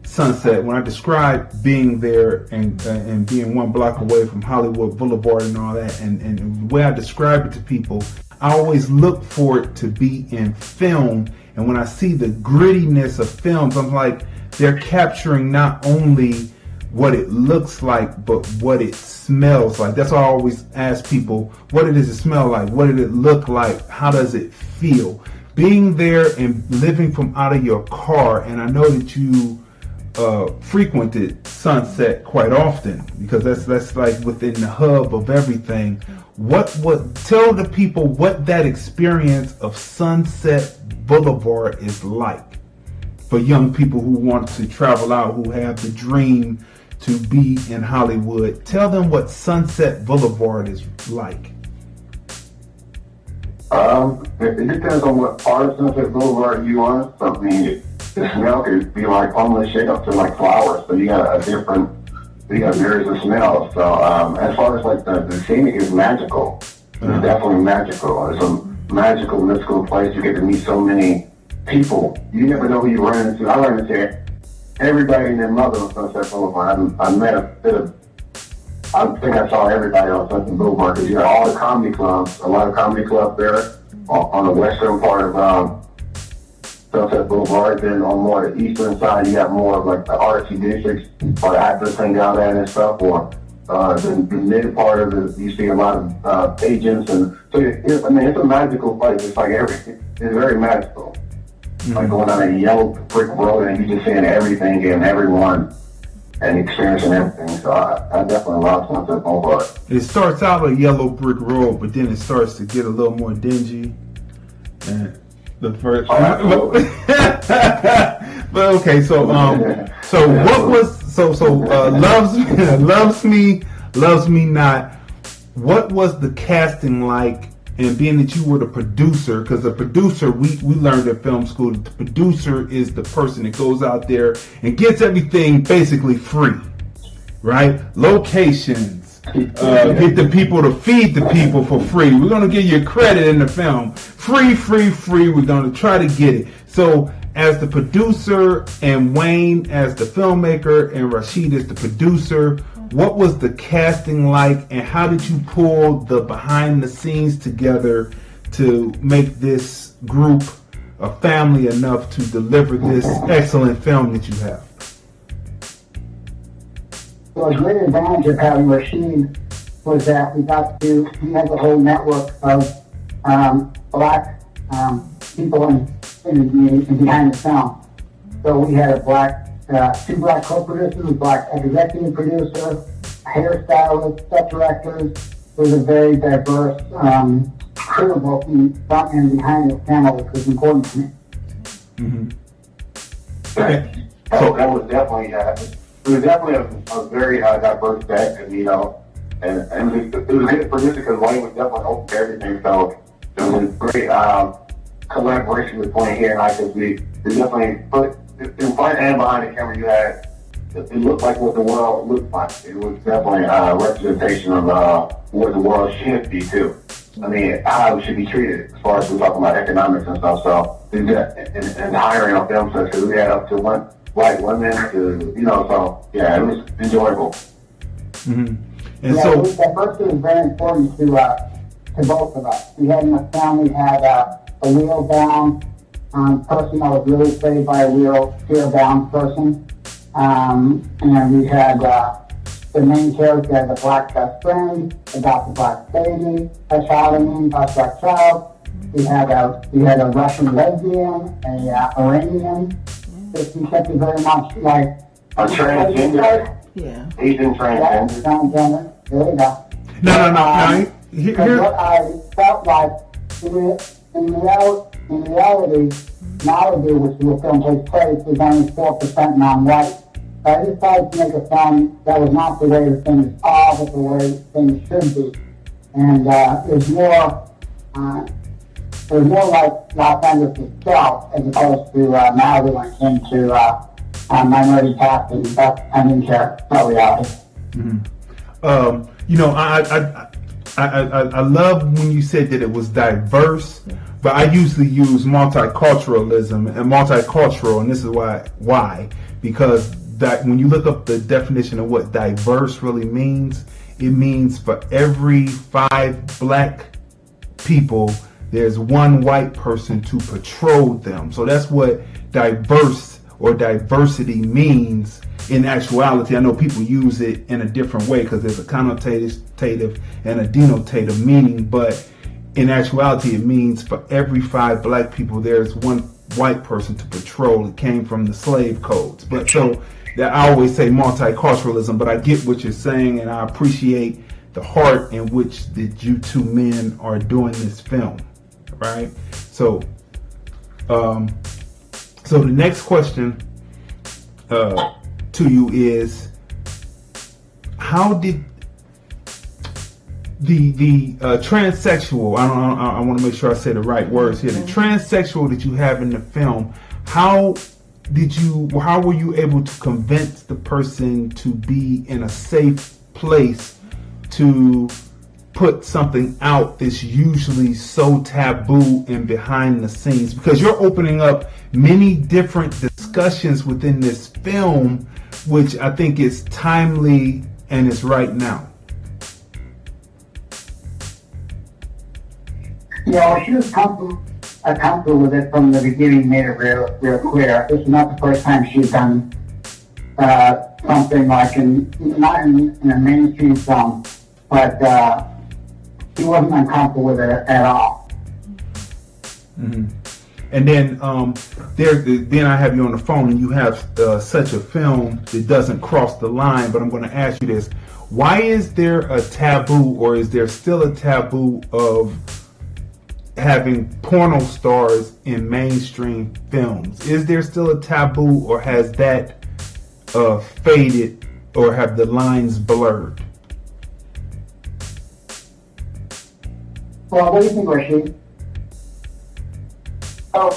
Sunset, when I describe being there and being 1 block away from Hollywood Boulevard and all that, and the way I describe it to people, I always look for it to be in film. And when I see the grittiness of films, I'm like, they're capturing not only what it looks like, but what it smells like. That's why I always ask people, what does it smell like? What did it look like? How does it feel? Being there and living from out of your car, and I know that you frequented Sunset quite often because that's like within the hub of everything. Tell the people what that experience of Sunset Boulevard is like for young people who want to travel out, who have the dream to be in Hollywood. Tell them what Sunset Boulevard is like.
It depends on what part of Sunset Boulevard you on. So, I mean, the smell could be like homeless shit up to like flowers. So you got various of smells. So as far as like the scenic is magical. It's definitely magical. It's a magical, mystical place. You get to meet so many people. You never know who you run into. I run into everybody and their mother on Sunset Boulevard. I met I think I saw everybody on Sunset Boulevard because you got all the comedy clubs, a lot of comedy clubs there on the western part of Sunset Boulevard. Then on more the eastern side, you got more of like the artsy districts or the actors hang out at and stuff. Or the mid part of it, you see a lot of agents. And so, it's a magical place. It's like everything. It's very magical. Mm-hmm. Like going on a yellow brick road and you just seeing everything and everyone and experiencing everything. So I definitely love Sunset Boulevard. It
starts out a yellow brick road, but then it starts to get a little more dingy. And the first, but okay, so what was Loves Me Not? What was the casting like? And being that you were the producer, because the producer, we learned at film school, that the producer is the person that goes out there and gets everything basically free, right? Locations, get the people to feed the people for free. We're going to give you credit in the film. Free. We're going to try to get it. So as the producer and Wayne as the filmmaker and Rashid as the producer, what was the casting like, and how did you pull the behind the scenes together to make this group a family enough to deliver this excellent film that you have?
So a great advantage of having Rashid was that we had the whole network of black people in behind the film. So we had two black co-producers, a black executive producer, hairstylist, set directors. It was a very diverse crew of both the front and behind the camera, which was important to me.
Mm-hmm. Okay.
That was definitely a very diverse set, and and it was good for this because Wayne was definitely open to everything. So it was a great collaboration between here and I, because we definitely put in front and behind the camera. You had it looked like what the world looked like. It was definitely a representation of what the world should be too. I mean, how it should be treated as far as we're talking about economics and stuff. So and hiring on film sets, because we had up to white women to so yeah, it was enjoyable.
Mm-hmm. And
yeah,
so
diversity is very important to to both of us. We had in the film, we had a wheel-bound person that was really played by a wheel-bound person. And we had the main character as a black best friend, about the black baby, a child, a black child. We had a Russian lesbian, a Iranian. This kept it very much like
A transgender.
Yeah.
Asian transgender.
Transgender. There we go.
No.
Because what I felt like in reality, Malibu, which the film takes place, is only 4% non-white. So I decided to make a film that was not the way the things are, but the way things should be. And it was more like Los Angeles itself, as opposed to Malibu when it came to minority casting. But I didn't care. It's not reality.
I love when you said that it was diverse, but I usually use multiculturalism and multicultural, and this is why because that when you look up the definition of what diverse really means, it means for every 5 black people, there's 1 white person to patrol them. So that's what diverse or diversity means in actuality. I know people use it in a different way because there's a connotative and a denotative meaning, but in actuality it means for every 5 black people there's 1 white person to patrol. It came from the slave codes. But so that I always say multiculturalism, but I get what you're saying, and I appreciate the heart in which that you two men are doing this film, right? So so the next question to you is, how did the transsexual, I want to make sure I say the right words here, the transsexual that you have in the film, how were you able to convince the person to be in a safe place to put something out that's usually so taboo and behind the scenes? Because you're opening up many different discussions within this film, which I think is timely and is right now.
She was comfortable with it from the beginning, made it real clear. This is not the first time she's done something like not in a mainstream film, but she wasn't uncomfortable with it at all.
Mm-hmm. And then then I have you on the phone, and you have such a film that doesn't cross the line. But I'm going to ask you this: why is there a taboo, or is there still a taboo of having porno stars in mainstream films? Is there still a taboo, or has that faded, or have the lines blurred?
Well, what do you think, Rashid?
Oh,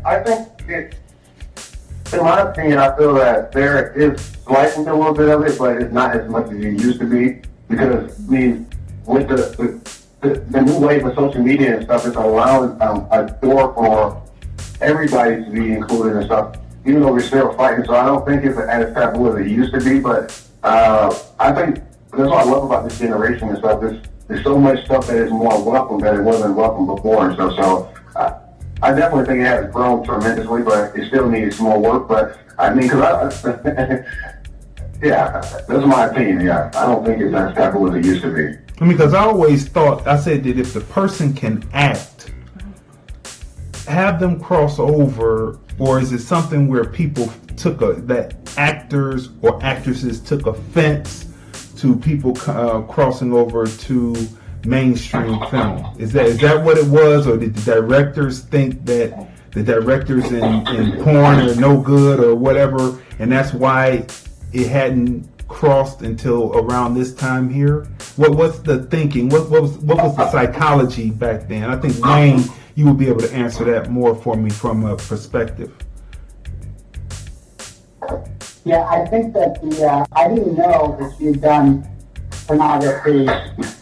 I think in my opinion, I feel that there is slicing a little bit of it, but it's not as much as it used to be. Because, I mean, with the new wave of social media and stuff, it's allowing a door for everybody to be included and stuff, even though we're still fighting. So I don't think it's as taboo as it used to be, but I think that's what I love about this generation and stuff. There's so much stuff that is more welcome that it wasn't welcome before and stuff. So I definitely think it has grown tremendously, but it still needs more work. But I mean, yeah, that's my opinion. Yeah, I don't think it's as taboo as it used to be.
I mean, because I always thought, I said that if the person can act, have them cross over, or is it something where people that actors or actresses took offense to people crossing over to mainstream film? Is that what it was, or did the directors think that the directors in porn are no good or whatever, and that's why it hadn't crossed until around this time here? What's the thinking? What was the psychology back then? I think Wayne, you will be able to answer that more for me from a perspective.
Yeah, I think that I didn't know that she had done pornography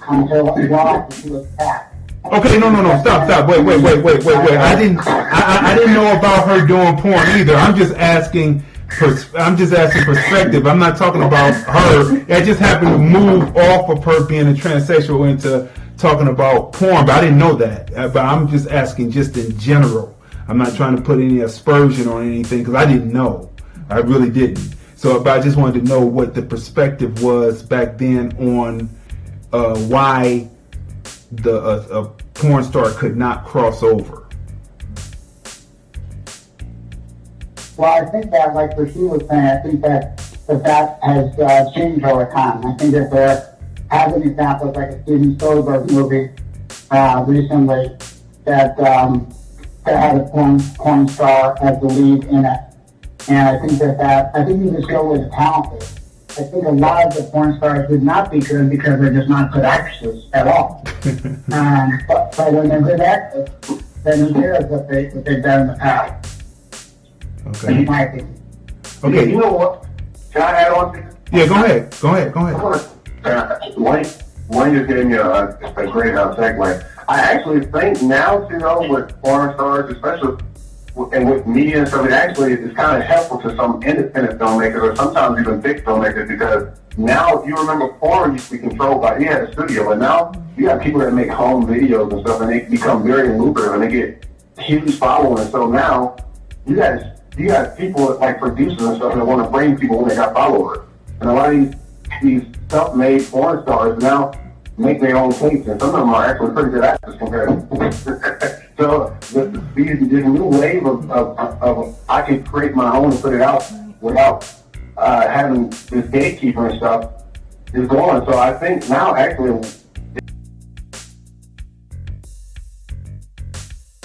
until well after she was passed.
Okay, no, stop. Wait. I didn't know about her doing porn either. I'm just asking perspective. I'm not talking about her. I just happened to move off of her being a transsexual into talking about porn, but I didn't know that. But I'm just asking just in general. I'm not trying to put any aspersion on anything because I didn't know. I really didn't. So, but I just wanted to know what the perspective was back then on why a porn star could not cross over.
Well, I think that, like what she was saying, I think that has changed over time. I think that there have been examples like a Steven Soderbergh movie recently that had a porn star as the lead in it. And I think I think the show was talented. I think a lot of the porn stars would not be good because they're just not good actors at all. But when they're good actors, then who cares what they've done in the past?
Okay.
In my opinion.
Okay.
You know what? Can I add on?
Yeah, go ahead.
Wayne just gave me a great segue. I actually think now, with porn stars, especially and with media and stuff, it actually is kind of helpful to some independent filmmakers or sometimes even big filmmakers because now, if you remember, porn used to be controlled by, you had a studio, but now you have people that make home videos and stuff and they become very lucrative and they get huge following. So now you got people like producers and stuff that want to bring people when they got followers. And a lot of these self-made porn stars now make their own tapes, and some of them are actually pretty good actors compared to So this new wave of I can create my own and put it out without having this gatekeeper and stuff is going. So I think now actually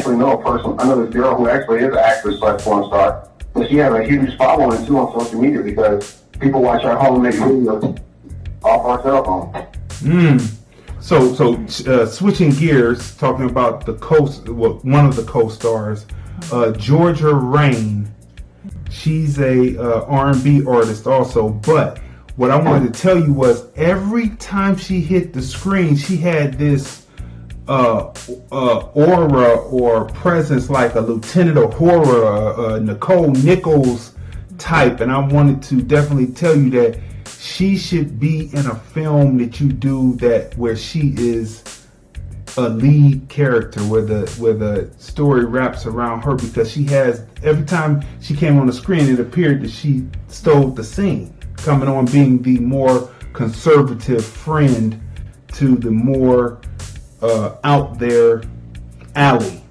know a person. I know this girl who actually is an actress / porn star, but she has a huge following too on social media because people watch her homemade videos off our cell phone.
So switching gears, talking about one of the co-stars, Georgia Rain. She's a R&B artist also, but what I wanted to tell you was every time she hit the screen, she had this aura or presence like a Lieutenant Uhura, Nicole Nichols type, and I wanted to definitely tell you that she should be in a film that you do where she is a lead character, where the story wraps around her, because she has, every time she came on the screen, it appeared that she stole the scene, coming on being the more conservative friend to the more out there alley,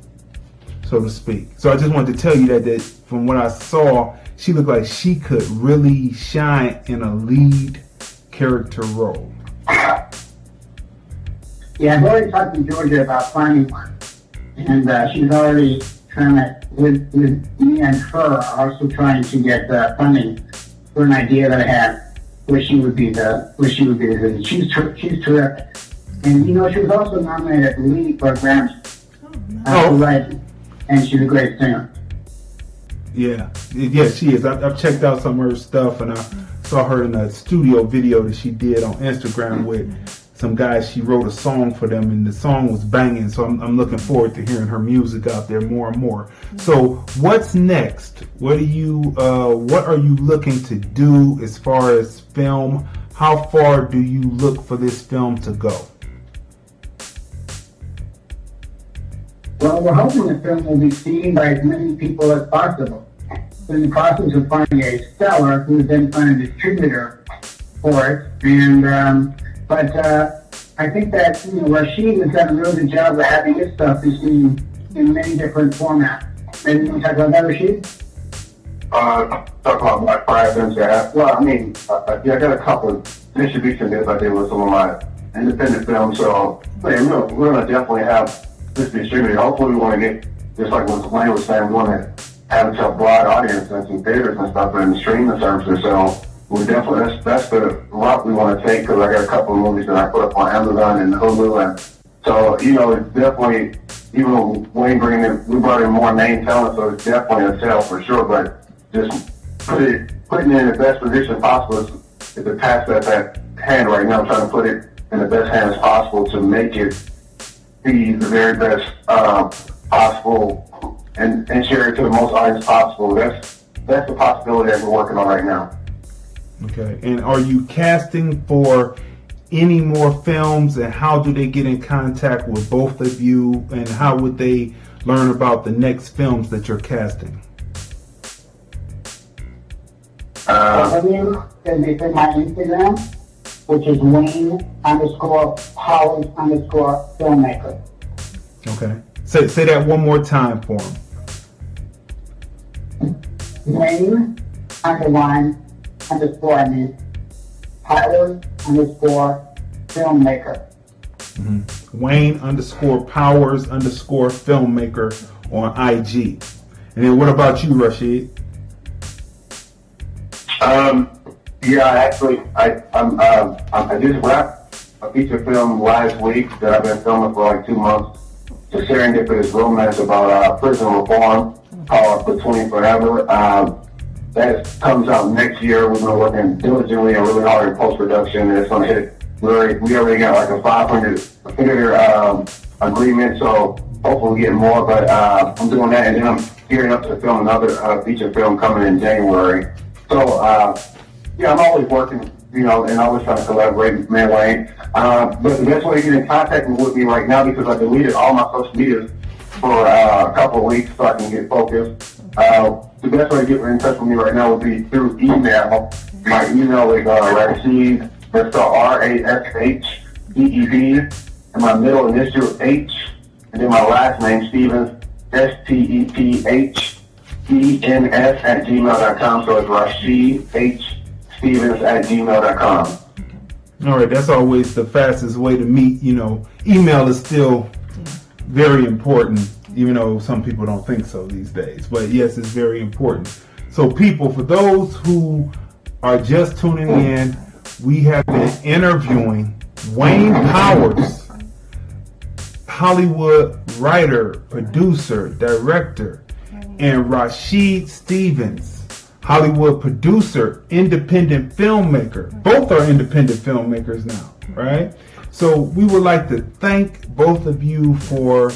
so to speak. So I just wanted to tell you that from what I saw, she looked like she could really shine in a lead character role.
Yeah, I've already talked to Georgia about finding one, and she's already trying to, with me and her, are also trying to get funding for an idea that I have, where she would be the lead. She's terrific, and she was also nominated, I believe, for a Grammy. Right, and she's a great singer.
Yeah, she is. I've checked out some of her stuff, and I saw her in a studio video that she did on Instagram with some guys. She wrote a song for them, and the song was banging. So I'm looking forward to hearing her music out there more and more. So what's next? What are you looking to do as far as film? How far do you look for this film to go?
Well, we're hoping the film will be seen by as many people as possible. We're in the process of finding a seller who is then find a distributor for it. And but I think that Rashid has done a really good job of having his stuff be seen in many different formats. Maybe you want to talk about that, Rashid?
Talk about my prior films that I have. Well, I got a couple of distribution deals I did with some of my independent films. So we're gonna definitely have this distributed. Hopefully we want to get, just like what Wayne was saying, we want to have it to a broad audience and some theaters and stuff and streaming services. So we definitely, that's the route we want to take, because I got a couple of movies that I put up on Amazon and Hulu, and so it's definitely, even though Wayne we brought in more name talent, so it's definitely a sell for sure. But just putting it in the best position possible is the task that's at hand right now. I'm trying to put it in the best hands possible to make it be the very best possible and share it to the most audience possible. That's the possibility that we're working on right now.
Okay, and are you casting for any more films, and how do they get in contact with both of you, and how would they learn about the next films that you're casting?
Both of you can be through my Instagram, which is Wayne_Powers_filmmaker.
Okay. Say that one more time for him.
Wayne_Powers_filmmaker.
Wayne_Powers_filmmaker on IG. And then what about you, Rashid?
Actually, I just wrapped a feature film last week that I've been filming for like 2 months. It's a serendipitous romance about prison reform called Between Forever. That comes out next year. We've been working diligently and really hard in post-production, and it's going to hit. We already got like a 500-figure agreement, so hopefully we get more. But I'm doing that, and then I'm gearing up to film another feature film coming in January. So, I'm always working, and always trying to collaborate with man Wayne. But the best way to get in contact with me right now, because I deleted all my social media for a couple of weeks so I can get focused. The best way to get in touch with me right now would be through email. My email is Rashid, that's RASHEED, and my middle initial H, and then my last name, Stevens, STEPHENS@gmail.com. So it's Rashid H. Stevens@gmail.com.
All right, that's always the fastest way to meet. Email is still very important, even though some people don't think so these days. But yes, it's very important. So people, for those who are just tuning in, we have been interviewing Wayne Powers, Hollywood writer, producer, director, and Rashid Stevens, Hollywood producer, independent filmmaker. Both are independent filmmakers now, right? So we would like to thank both of you for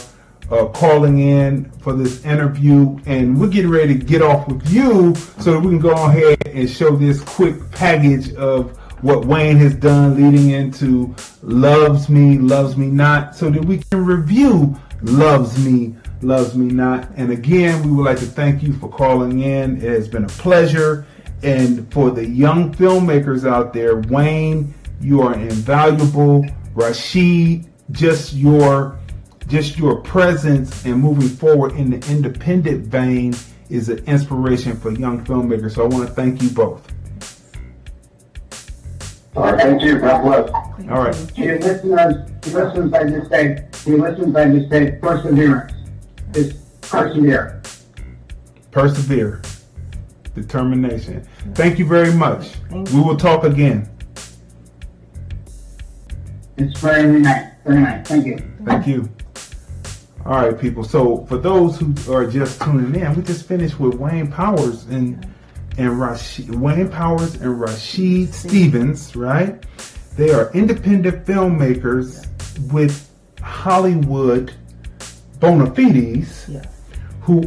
calling in for this interview, and we're getting ready to get off with you so that we can go ahead and show this quick package of what Wayne has done leading into Loves Me, Loves Me Not, so that we can review Loves Me, Loves Me Not. And again, we would like to thank you for calling in. It has been a pleasure. And for the young filmmakers out there, Wayne, you are invaluable. Rashid, just your presence and moving forward in the independent vein is an inspiration for young filmmakers. So I want to thank you both.
All right, thank you. God bless.
All right.
To your listeners, I just say perseverance. Just persevere.
Persevere. Determination. Thank you very much. We will talk again.
It's very nice. Very nice. Thank you.
Thank you. All right, people. So for those who are just tuning in, we just finished with Wayne Powers and Rashid. Wayne Powers and Rashid Stevens, right? They are independent filmmakers with Hollywood bona fides, who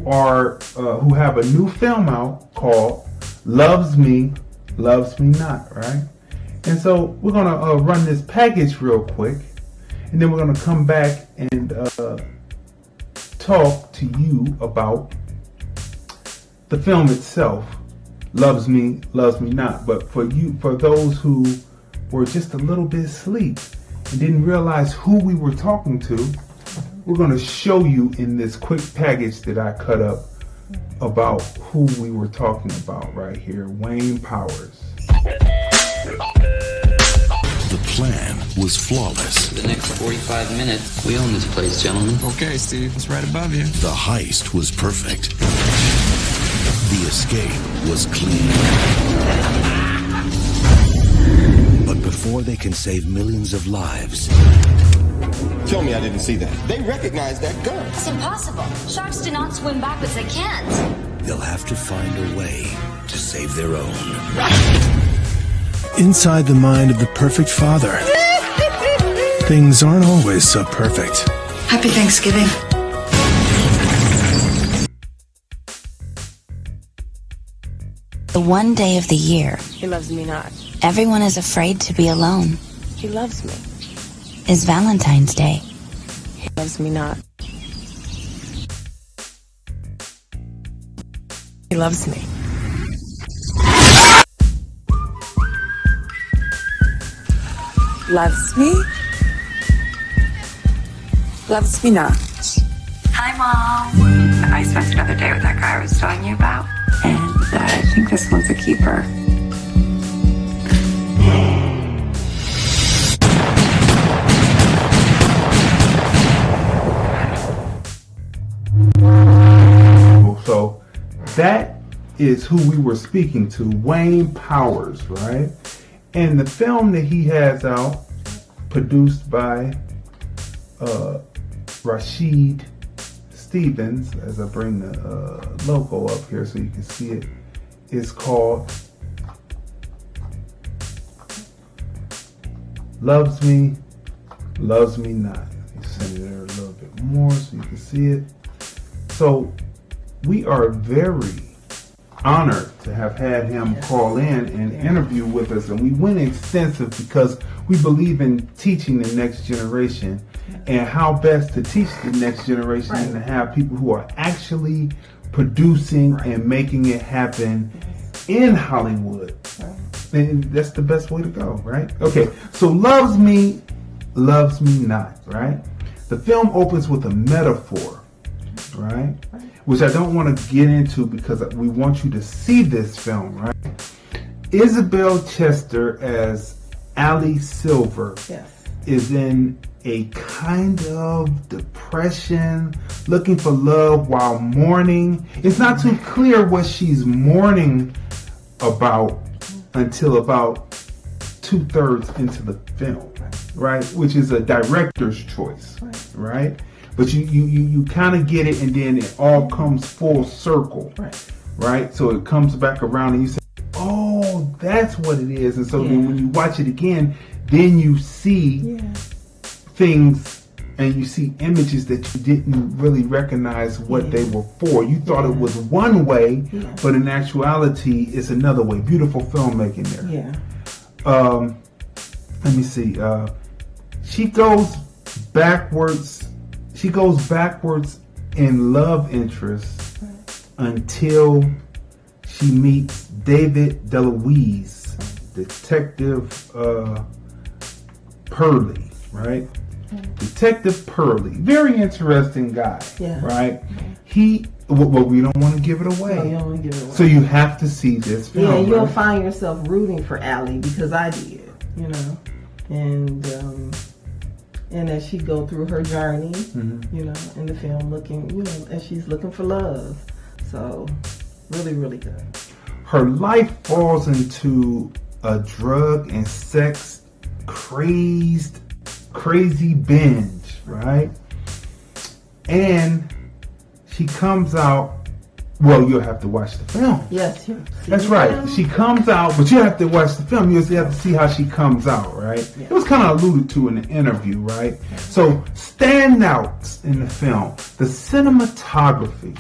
have a new film out called Loves Me, Loves Me Not, right? And so we're gonna run this package real quick, and then we're gonna come back and talk to you about the film itself, Loves Me, Loves Me Not. But for those who were just a little bit asleep and didn't realize who we were talking to, we're going to show you in this quick package that I cut up about who we were talking about right here, Wayne Powers.
The plan was flawless.
For the next 45 minutes, we own this place, gentlemen.
Okay, Steve, it's right above you.
The heist was perfect. The escape was clean. But before they can save millions of lives...
Tell me I didn't see that. They recognize that gun.
It's impossible. Sharks do not swim backwards. They can't.
They'll have to find a way to save their own. Inside the mind of the perfect father, things aren't always so perfect.
Happy Thanksgiving.
The one day of the year,
He loves me not.
everyone is afraid to be alone. He loves me.
is Valentine's Day.
He loves me not. He loves me. Loves me. Loves me not.
Hi, Mom. I spent another day with that guy I was telling you about, and I think this one's a keeper.
So that is who we were speaking to, Wayne Powers, right? And the film that he has out, produced by Rashid Stevens, as I bring the logo up here so you can see it, is called Lovesme LovesMeNot. You send it there a little bit more so you can see it. So we are very honored to have had him call in and interview with us, and we went extensive because we believe in teaching the next generation and how best to teach the next generation and to have people who are actually producing and making it happen in Hollywood. And that's the best way to go, right? Okay, so Lovesme LovesMeNot, right? The film opens with a metaphor, right? Which I don't want to get into because we want you to see this film, right? Isabel Chester as Allie Silver is in a kind of depression, looking for love while mourning. It's not too clear what she's mourning about until about 2/3 into the film, right? Which is a director's choice, right? But you kind of get it, and then it all comes full circle, right? So it comes back around, and you say, "Oh, that's what it is." And so then when you watch it again, then you see things, and you see images that you didn't really recognize what they were for. You thought it was one way, but in actuality, it's another way. Beautiful filmmaking there. Let me see. She goes backwards. She goes backwards in love interest until she meets David DeLuise, Detective Purley, right? Detective Purley, very interesting guy, right? Well, we don't want to give it away.
No, you don't want to give it away.
So you have to see this film.
Yeah, you'll find yourself rooting for Allie because I did, you know, and as she go through her journey, you know, in the film, looking, you know, as she's looking for love. So, really, really good.
Her life falls into a drug and sex crazy binge, right? And she comes out. Well, you'll have to watch the film.
Yes,
that's right. She comes out, but you have to watch the film. You have to see how she comes out, right? It was kind of alluded to in the interview, right? So, standouts in the film: the cinematography,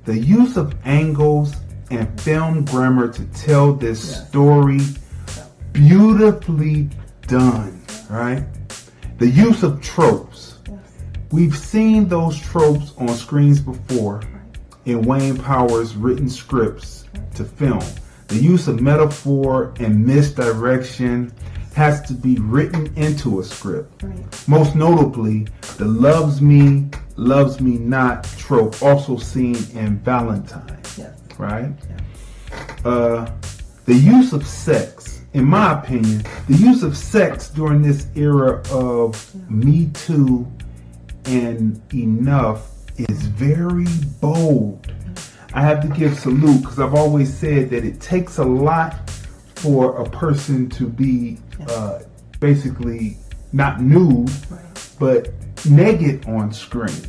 the use of angles and film grammar to tell this story, beautifully done, right? The use of tropes. We've seen those tropes on screens before in Wayne Powers' written scripts to film. The use of metaphor and misdirection has to be written into a script. Most notably, the Lovesme LovesMeNot trope, also seen in Valentine, right? The use of sex, in my opinion, the use of sex during this era of Me Too and Enough is very bold. I have to give salute because I've always said that it takes a lot for a person to be basically not nude, but naked on screen.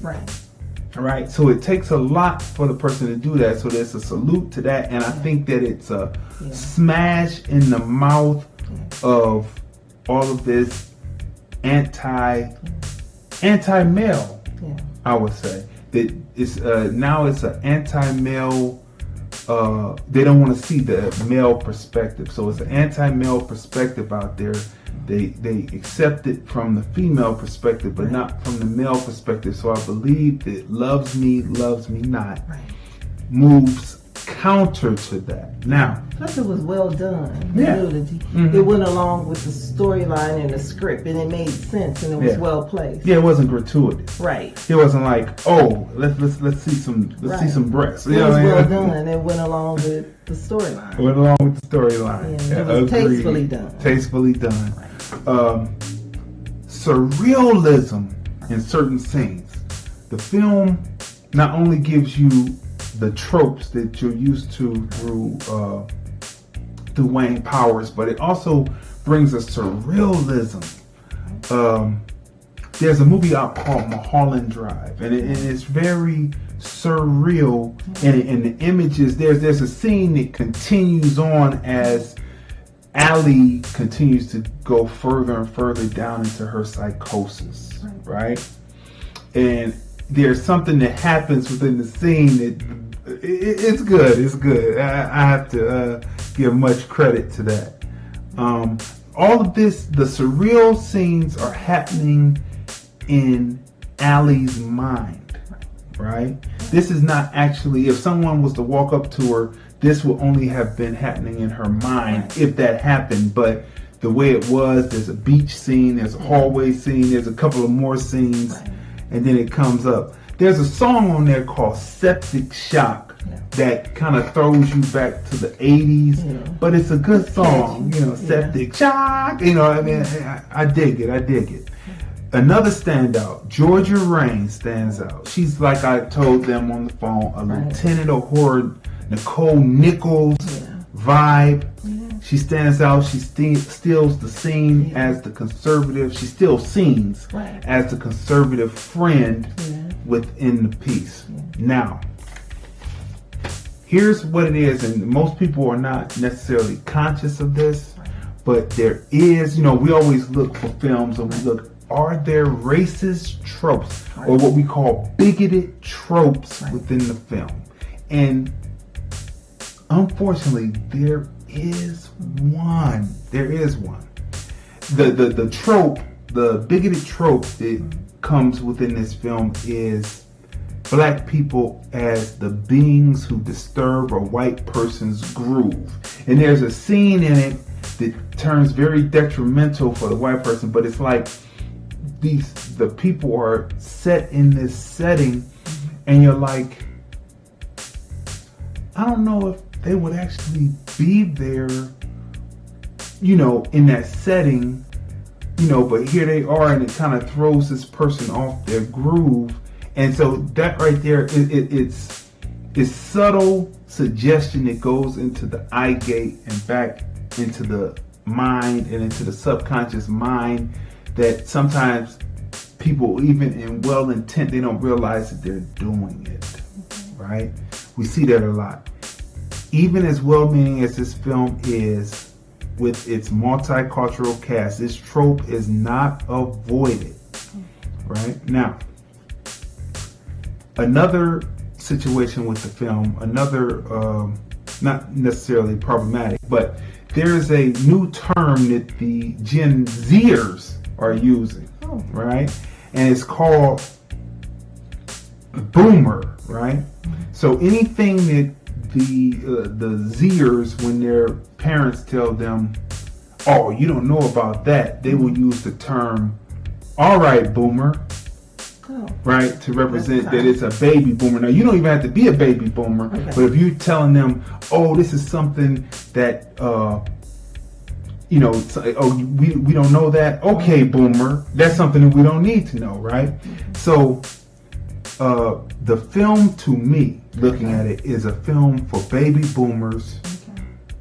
Right. So it takes a lot for the person to do that. So there's a salute to that, and I think that it's a smash in the mouth of all of this anti-male. I would say that it's now it's an anti-male they don't want to see the male perspective. So it's an anti-male perspective out there. They accept it from the female perspective, but not from the male perspective. So I believe that Loves Me, Loves Me Not moves counter to that. Now,
plus it was well done.
Yeah.
It went along with the storyline and the script, and it made sense, and it was well placed.
Yeah, it wasn't gratuitous.
Right.
It wasn't like, oh, let's see some see some breasts.
It was well done. It went along with the storyline.
Went along with the storyline.
Yeah, it was tastefully done.
Tastefully done. Surrealism in certain scenes. The film not only gives you the tropes that you're used to through Wayne Powers, but it also brings a surrealism. There's a movie out called Mulholland Drive, and it's very surreal. And in the images, there's a scene that continues on as Allie continues to go further and further down into her psychosis, right? And there's something that happens within the scene that it's good. It's good. I have to give much credit to that. All of this, the surreal scenes are happening in Allie's mind, right? This is not actually, if someone was to walk up to her, this would only have been happening in her mind if that happened. But the way it was, there's a beach scene, there's a hallway scene, there's a couple of more scenes, and then it comes up. There's a song on there called Septic Shock that kind of throws you back to the 80s, but it's a good song, Septic Shock, I mean, I dig it. Another standout, Georgia Rain stands out. She's, like I told them on the phone, a Lieutenant O'Hora, Nicole Nichols vibe. She stands out. She steals the scene as the conservative. She still scenes as the conservative friend within the piece. Now, here's what it is, and most people are not necessarily conscious of this, but there is, we always look for films and we look, are there racist tropes or what we call bigoted tropes within the film? And unfortunately, there is one. The trope, the bigoted trope that comes within this film is black people as the beings who disturb a white person's groove. And there's a scene in it that turns very detrimental for the white person, but it's like the people are set in this setting and you're like, I don't know if they would actually be there, in that setting, but here they are, and it kind of throws this person off their groove. And so that right there, it's subtle suggestion that goes into the eye gate and back into the mind and into the subconscious mind that sometimes people, even in well intent, they don't realize that they're doing it, right? We see that a lot. Even as well-meaning as this film is with its multicultural cast, this trope is not avoided, right? Now, another situation with the film, not necessarily problematic, but there's a new term that the Gen Zers are using, right? And it's called boomer, right? So anything that the Zers, when their parents tell them, oh, you don't know about that, they will use the term, all right, boomer, right, to represent that it's a baby boomer. Now, you don't even have to be a baby boomer, but if you're telling them, oh, this is something that, we don't know that, okay, boomer, that's something that we don't need to know, right? So, the film, to me, looking at it, is a film for baby boomers.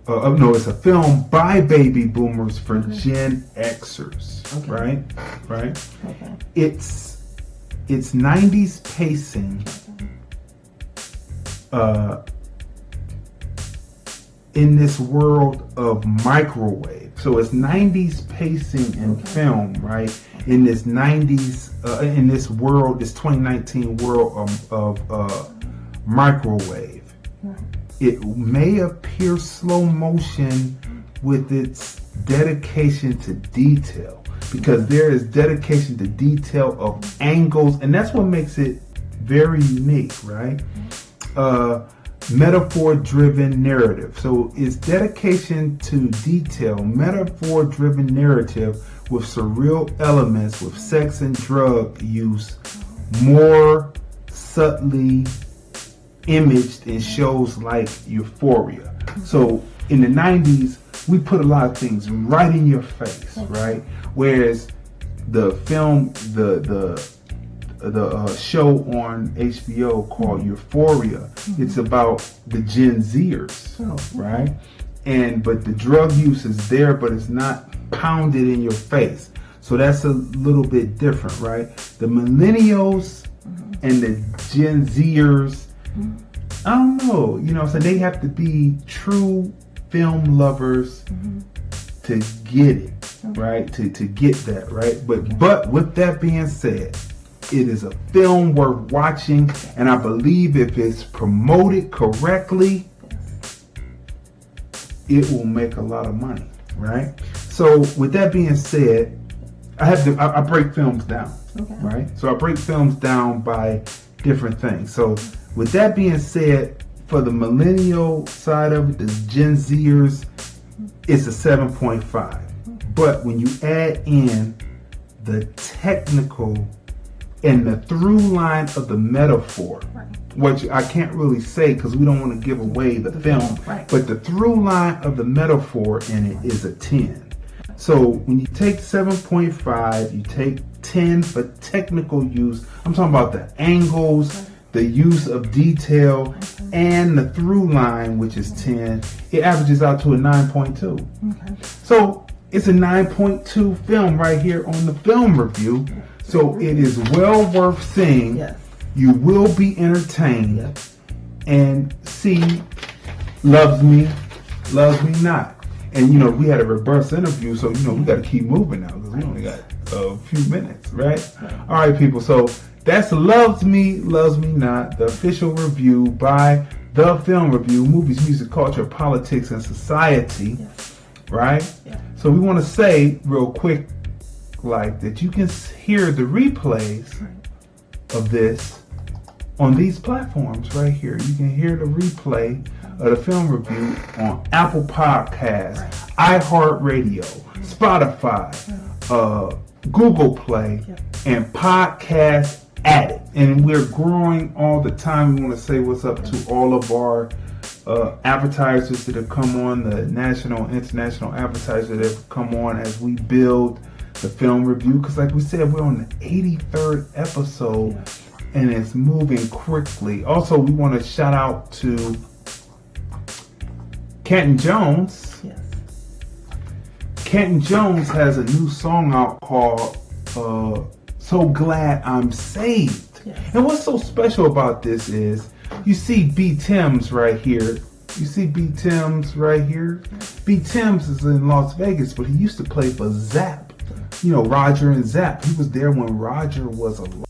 It's a film by baby boomers for Gen Xers, right? Okay. It's 90s pacing in this world of microwave. So it's 90s pacing in film, right? In this 90s, in this world, this 2019 world of microwave. it may appear slow motion with its dedication to detail, because there is dedication to detail of angles, and that's what makes it very unique, right? Metaphor-driven narrative. So it's dedication to detail, metaphor-driven narrative with surreal elements, with sex and drug use more subtly imaged in shows like Euphoria. So in the 90s, we put a lot of things right in your face, right? Whereas the film, the show on HBO called Euphoria, it's about the Gen Zers, right? But the drug use is there, but it's not pounded in your face. So that's a little bit different, right? The millennials and the Gen Zers, I don't know, so they have to be true film lovers to get it, right? To get that, right? But with that being said, it is a film worth watching, and I believe if it's promoted correctly, it will make a lot of money, right? So with that being said, I break films down, right? So I break films down by different things. So with that being said, for the millennial side of it, the Gen Zers, it's a 7.5. But when you add in the technical and the through line of the metaphor, which I can't really say because we don't want to give away the film, but the through line of the metaphor in it is a 10. So when you take 7.5, you take 10 for technical use. I'm talking about the angles, the use of detail, and the through line, which is 10. It averages out to a 9.2. So it's a 9.2 film right here on the film review. So it is well worth seeing. You will be entertained and see Loves Me, Loves Me Not. And we had a reverse interview, so we got to keep moving now because we only got a few minutes, right? All right, people. So that's Loves Me, Loves Me Not, the official review by The Film Review, Movies, Music, Culture, Politics, and Society, right? So we want to say real quick, that you can hear the replays of this on these platforms right here. You can hear the replay of the film review on Apple Podcasts, iHeartRadio, Spotify, Google Play, and Podcast Addict. And we're growing all the time. We want to say what's up to all of our advertisers that have come on, the national, international advertisers that have come on as we build the film review. Because like we said, we're on the 83rd episode and it's moving quickly. Also, we want to shout out to Kenton Jones. Kenton Jones has a new song out called So Glad I'm Saved. And what's so special about this is you see B. Timms right here. You see B. Timms right here. B. Timms is in Las Vegas, but he used to play for Zapp. Roger and Zapp. He was there when Roger was alive.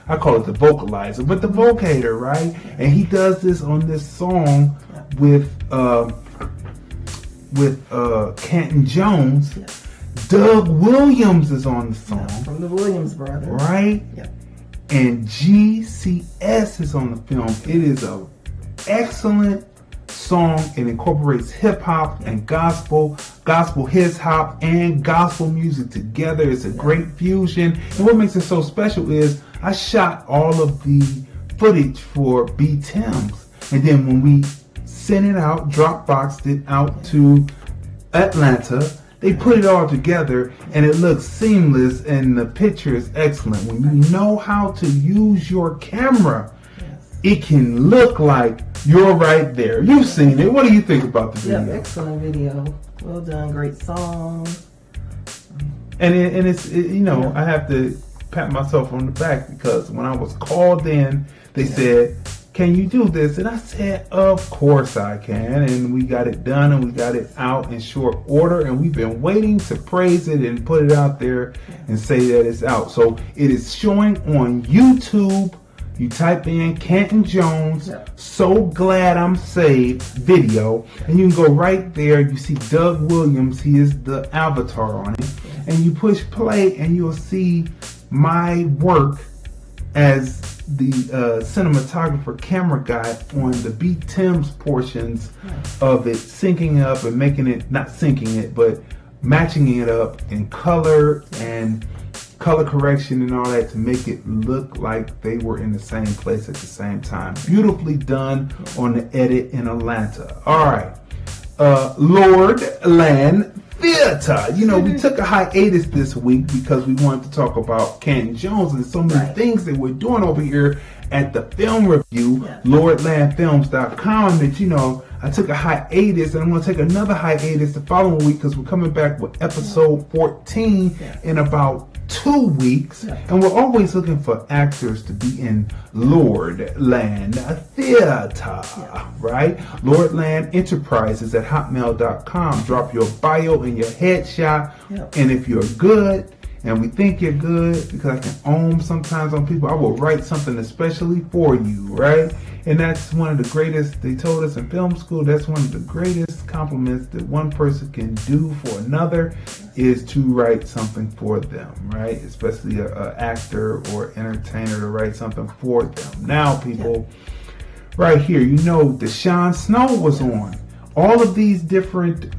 I call it the vocalizer, but the vocator, right? And he does this on this song with Kenton Jones. Doug Williams is on the song.
From the Williams brothers.
Right? And GCS is on the film. It is a excellent song. It incorporates hip hop and gospel hip hop and gospel music together. It's a great fusion. And what makes it so special is I shot all of the footage for B. Timms. And then when we sent it out, Dropboxed it out to Atlanta, they put it all together and it looks seamless and the picture is excellent. When you know how to use your camera, it can look like you're right there. You've seen it. What do you think about the video?
Yeah, excellent video. Well done. Great song.
And it's I have to pat myself on the back because when I was called in, they said, can you do this? And I said, of course I can. And we got it done and we got it out in short order. And we've been waiting to praise it and put it out there and say that it's out. So it is showing on YouTube You type in Canton Jones, So Glad I'm Saved video, and you can go right there. You see Doug Williams, he is the avatar on it, and you push play and you'll see my work as the cinematographer camera guy on the Beat Tim's portions of it, syncing up and making it, not syncing it, but matching it up in color and color correction and all that to make it look like they were in the same place at the same time. Beautifully done on the edit in Atlanta. All right. Lord Land Theater. You know, we took a hiatus this week because we wanted to talk about Canton Jones and so many things that we're doing over here at the film review, LordlandFilms.com, that, you know, I took a hiatus and I'm going to take another hiatus the following week because we're coming back with episode 14 in about 2 weeks, and we're always looking for actors to be in Lordland Theater, right? Lordland Enterprises at hotmail.com. Drop your bio and your headshot, and if you're good, and we think you're good, because I can own sometimes on people, I will write something especially for you, right? And that's one of the greatest, they told us in film school, that's one of the greatest compliments that one person can do for another is to write something for them, right? Especially an actor or entertainer to write something for them. Now, people, right here, you know, Deshaun Snow was on. All of these different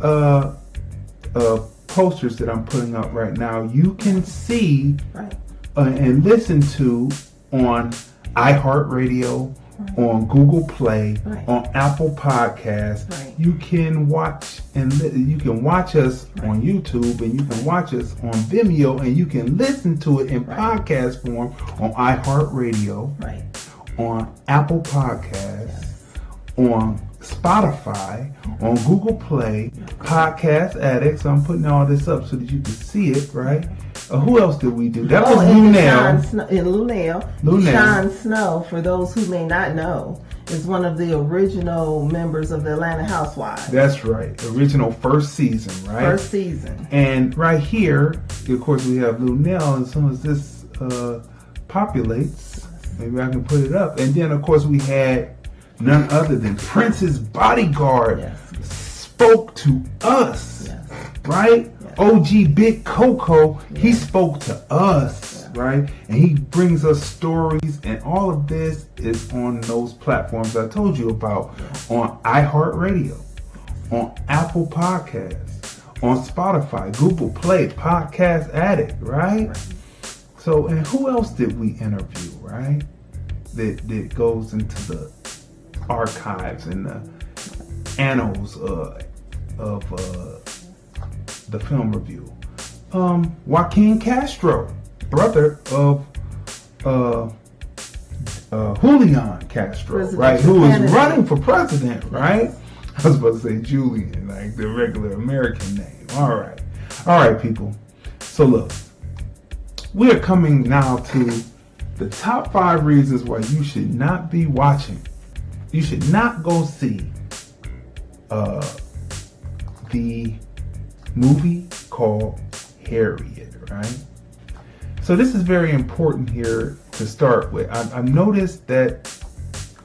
posters that I'm putting up right now, you can see and listen to on iHeartRadio, on Google Play, on Apple Podcasts. You can watch and you can watch us on YouTube, and you can watch us on Vimeo, and you can listen to it in podcast form on iHeartRadio, on Apple Podcasts, on Spotify, on Google Play, Podcast Addict. So I'm putting all this up so that you can see it, right? Who else did we do? That was Lunell.
Deshaun Snow, for those who may not know, is one of the original members of the Atlanta Housewives.
That's right. Original first season, right?
First season.
And right here, of course, we have Lunell. As soon as this populates, maybe I can put it up. And then, of course, we had none other than Prince's bodyguard spoke to us, right? OG Big Coco, he spoke to us, right? And he brings us stories, and all of this is on those platforms I told you about, on iHeartRadio, on Apple Podcasts, on Spotify, Google Play, Podcast Addict, right? So, and who else did we interview, right? That goes into the archives and the annals of the film review. Joaquin Castro, brother of Julian Castro, right? Who was running for president, right? I was about to say Julian, like the regular American name. All right, people. So look, we are coming now to the top 5 reasons why you should not be watching. You should not go see the movie called Harriet, right? So this is very important here to start with. I've noticed that,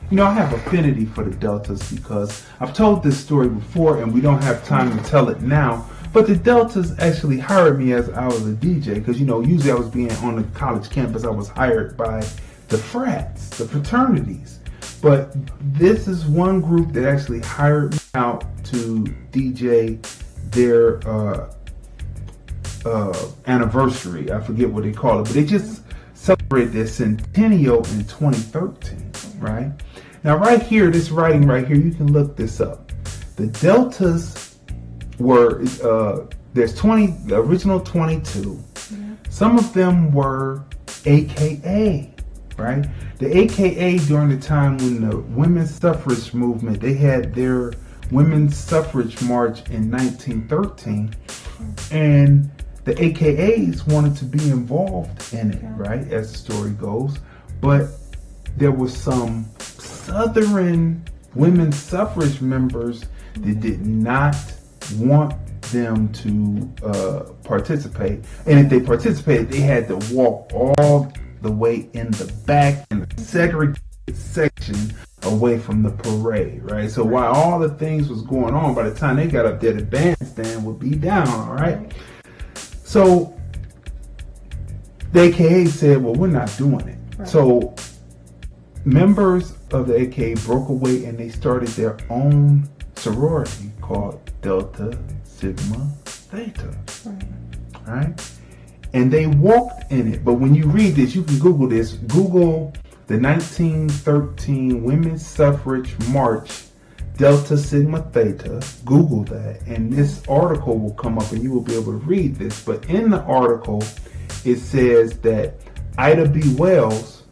you know, I have affinity for the Deltas because I've told this story before and we don't have time to tell it now, but the Deltas actually hired me as I was a DJ because, you know, usually I was being on the college campus, I was hired by the frats, the fraternities. But this is one group that actually hired me out to DJ their anniversary. I forget what they call it, but they just celebrated their centennial in 2013, right? Now right here, this writing right here, you can look this up. The Deltas were, there's 20, the original 22. Some of them were AKA, right? The AKA during the time when the women's suffrage movement, they had their women's suffrage march in 1913, and the AKAs wanted to be involved in it, right, as the story goes, but there were some Southern women's suffrage members that did not want them to participate, and if they participated, they had to walk all the way in the back in the segregated section away from the parade, right? So while all the things was going on, by the time they got up there, the bandstand would be down, all right? So the AKA said, well, we're not doing it. Right. So members of the AKA broke away and they started their own sorority called Delta Sigma Theta, right? And they walked in it. But when you read this, you can Google this. Google the 1913 Women's Suffrage March, Delta Sigma Theta. Google that, and this article will come up and you will be able to read this. But in the article, it says that Ida B. Wells,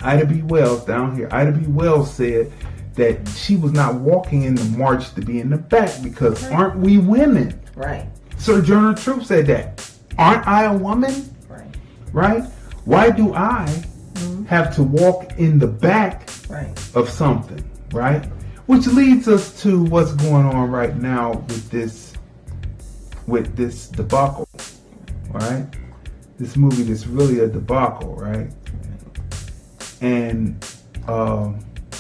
Ida B. Wells down here, Ida B. Wells said that she was not walking in the march to be in the back because aren't we women?
Right.
Sojourner Truth said that. Aren't I a woman? Right? Why do I have to walk in the back of something? Right? Which leads us to what's going on right now with this debacle. Right? This movie that's really a debacle, right? And let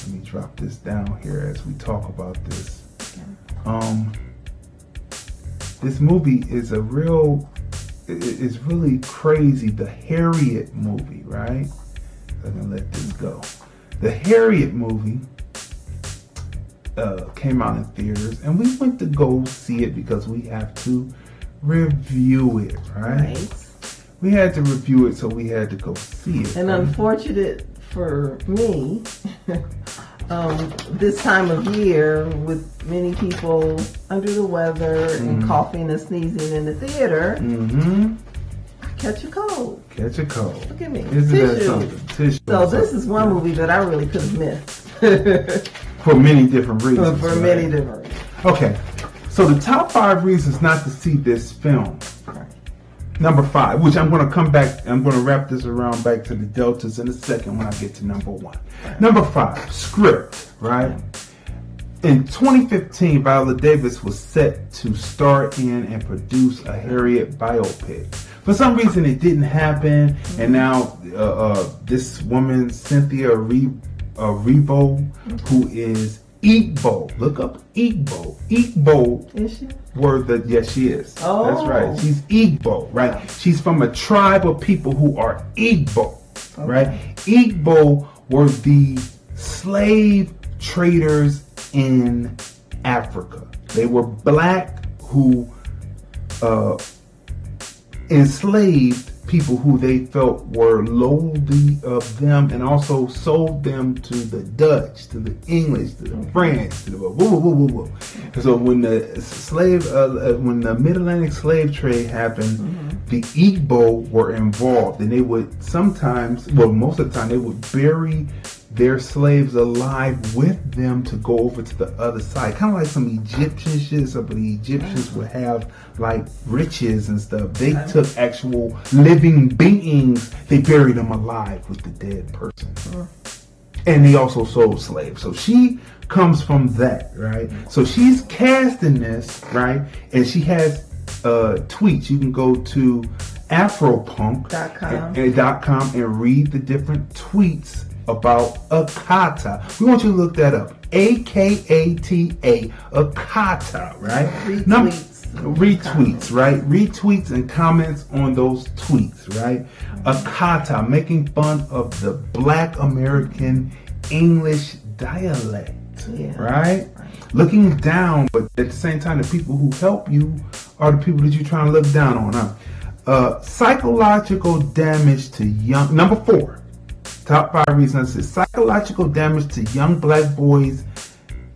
me drop this down here as we talk about this. This movie is it's really crazy. The Harriet movie, right? I'm gonna let this go. The Harriet movie came out in theaters, and we went to go see it because we have to review it, right? We had to review it, so we had to go see it.
And unfortunate for me, this time of year with many people under the weather and coughing and sneezing in the theater, catch a cold.
Catch a cold.
Look at me.
Isn't that something? Tissue.
So this is one movie that I really could have missed.
For many different reasons.
For many different reasons.
Okay, so the top 5 reasons not to see this film. Number 5, which I'm going to come back, I'm going to wrap this around back to the deltas in a second when I get to number 1. Number 5, script, right? In 2015, Viola Davis was set to star in and produce a Harriet biopic. For some reason, it didn't happen, and now this woman, Cynthia Erivo, who is Igbo. Look up Igbo. Igbo.
Is she?
Yes, she is.
Oh.
That's right. She's Igbo, right? She's from a tribe of people who are Igbo, right? Igbo were the slave traders in Africa. They were black who enslaved people who they felt were lowly of them, and also sold them to the Dutch, to the English, to the French, to the So when the Mid-Atlantic slave trade happened, the Igbo were involved, and they would sometimes, most of the time, they would bury their slaves alive with them to go over to the other side. Kind of like some Egyptian shit. Some of the Egyptians would have like riches and stuff. They took actual living beings, they buried them alive with the dead person. And they also sold slaves. So she comes from that, right? So she's cast in this, right? And she has tweets. You can go to afropunk.com and read the different tweets about Akata. We want you to look that up. Akata, Akata, right? Retweets, right? Retweets and comments on those tweets, right? Akata, making fun of the Black American English dialect, right? Looking down, but at the same time, the people who help you are the people that you're trying to look down on, huh? Psychological damage to young. Number 4. Top 5 reasons is psychological damage to young black boys,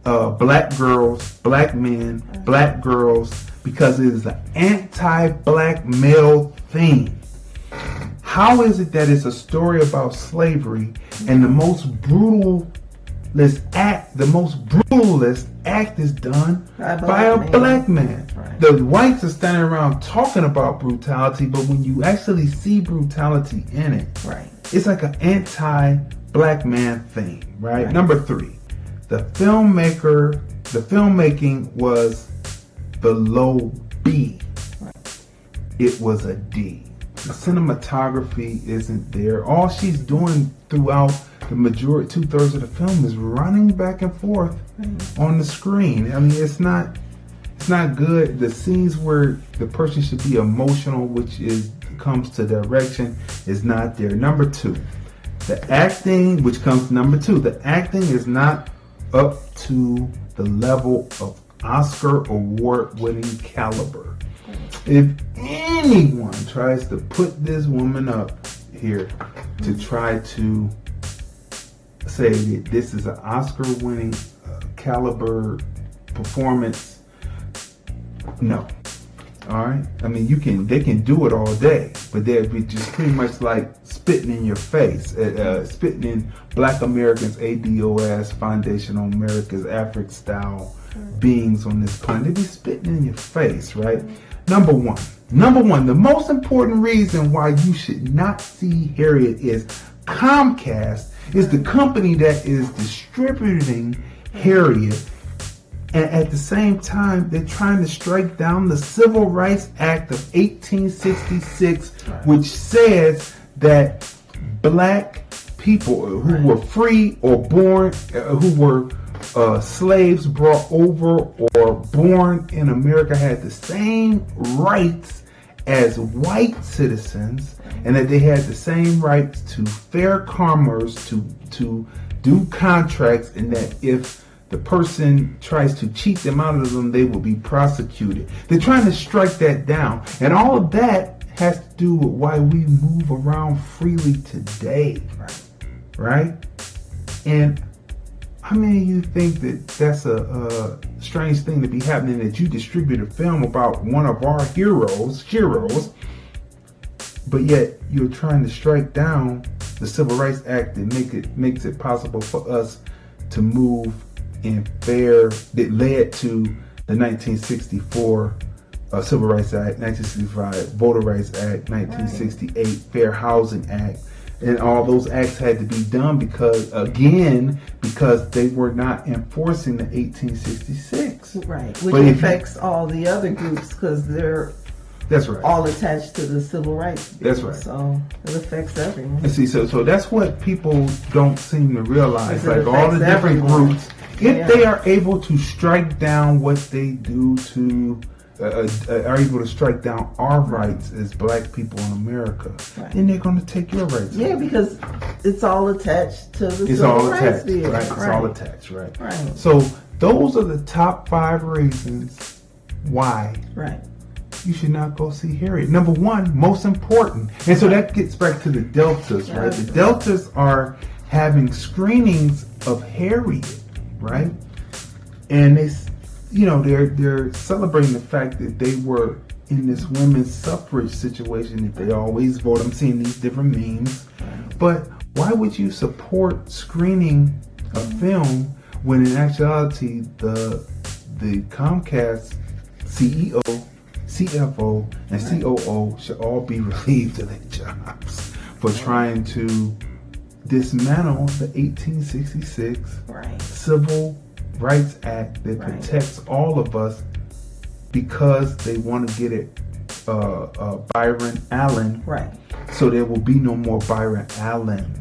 black girls, black men, black girls, because it is an anti-black male theme. How is it that it's a story about slavery and the most brutalist act is done by a black man? Right. The whites are standing around talking about brutality, but when you actually see brutality in it, it's like an anti-black man thing, right? Number 3, the filmmaking was below B. It was a D. cinematography isn't there. All she's doing throughout the majority, 2/3 of the film, is running back and forth on the screen. I mean, it's not good. The scenes where the person should be emotional, which comes to direction, is not there. Number two, the acting, which comes number two, the acting is not up to the level of Oscar award-winning caliber. If anyone tries to put this woman up here to try to say that this is an Oscar-winning caliber performance, no. All right. I mean, they can do it all day, but they'd be just pretty much like spitting in your face, spitting in Black Americans, ADOS, Foundation on America's African style beings on this planet. They'd be spitting in your face, right? Number one, the most important reason why you should not see Harriet is Comcast is the company that is distributing Harriet. And at the same time, they're trying to strike down the Civil Rights Act of 1866, which says that black people who were free or born, who were slaves brought over or born in America had the same rights as white citizens, and that they had the same rights to fair commerce, to do contracts, and that if the person tries to cheat them out of them, they will be prosecuted. They're trying to strike that down. And all of that has to do with why we move around freely today. Right? And how many of you think that that's a strange thing to be happening, that you distribute a film about one of our heroes, but yet you're trying to strike down the Civil Rights Act that makes it possible for us to move in fair, that led to the 1964 Civil Rights Act, 1965 Voter Rights Act, 1968 Fair Housing Act, and all those acts had to be done because they were not enforcing the 1866.
Right, which affects all the other groups because they're all attached to the civil rights.
That's right.
So it affects everyone.
And see, so that's what people don't seem to realize. Like all the different groups, if they are able to strike down what they do to, are able to strike down our rights as black people in America, then they're going to take your rights.
Yeah, because it's all attached to the civil rights bill.
Right? It's all attached, right? So those are the top 5 reasons why you should not go see Harriet. Number one, most important. And so that gets back to the Deltas, right? The Deltas are having screenings of Harriet, right? And they're celebrating the fact that they were in this women's suffrage situation that they always vote. I'm seeing these different memes. But why would you support screening a film when in actuality the Comcast CEO, CFO, and COO should all be relieved of their jobs for trying to dismantle the 1866 Civil Rights Act that protects all of us, because they want to get it Byron Allen, so there will be no more Byron Allen,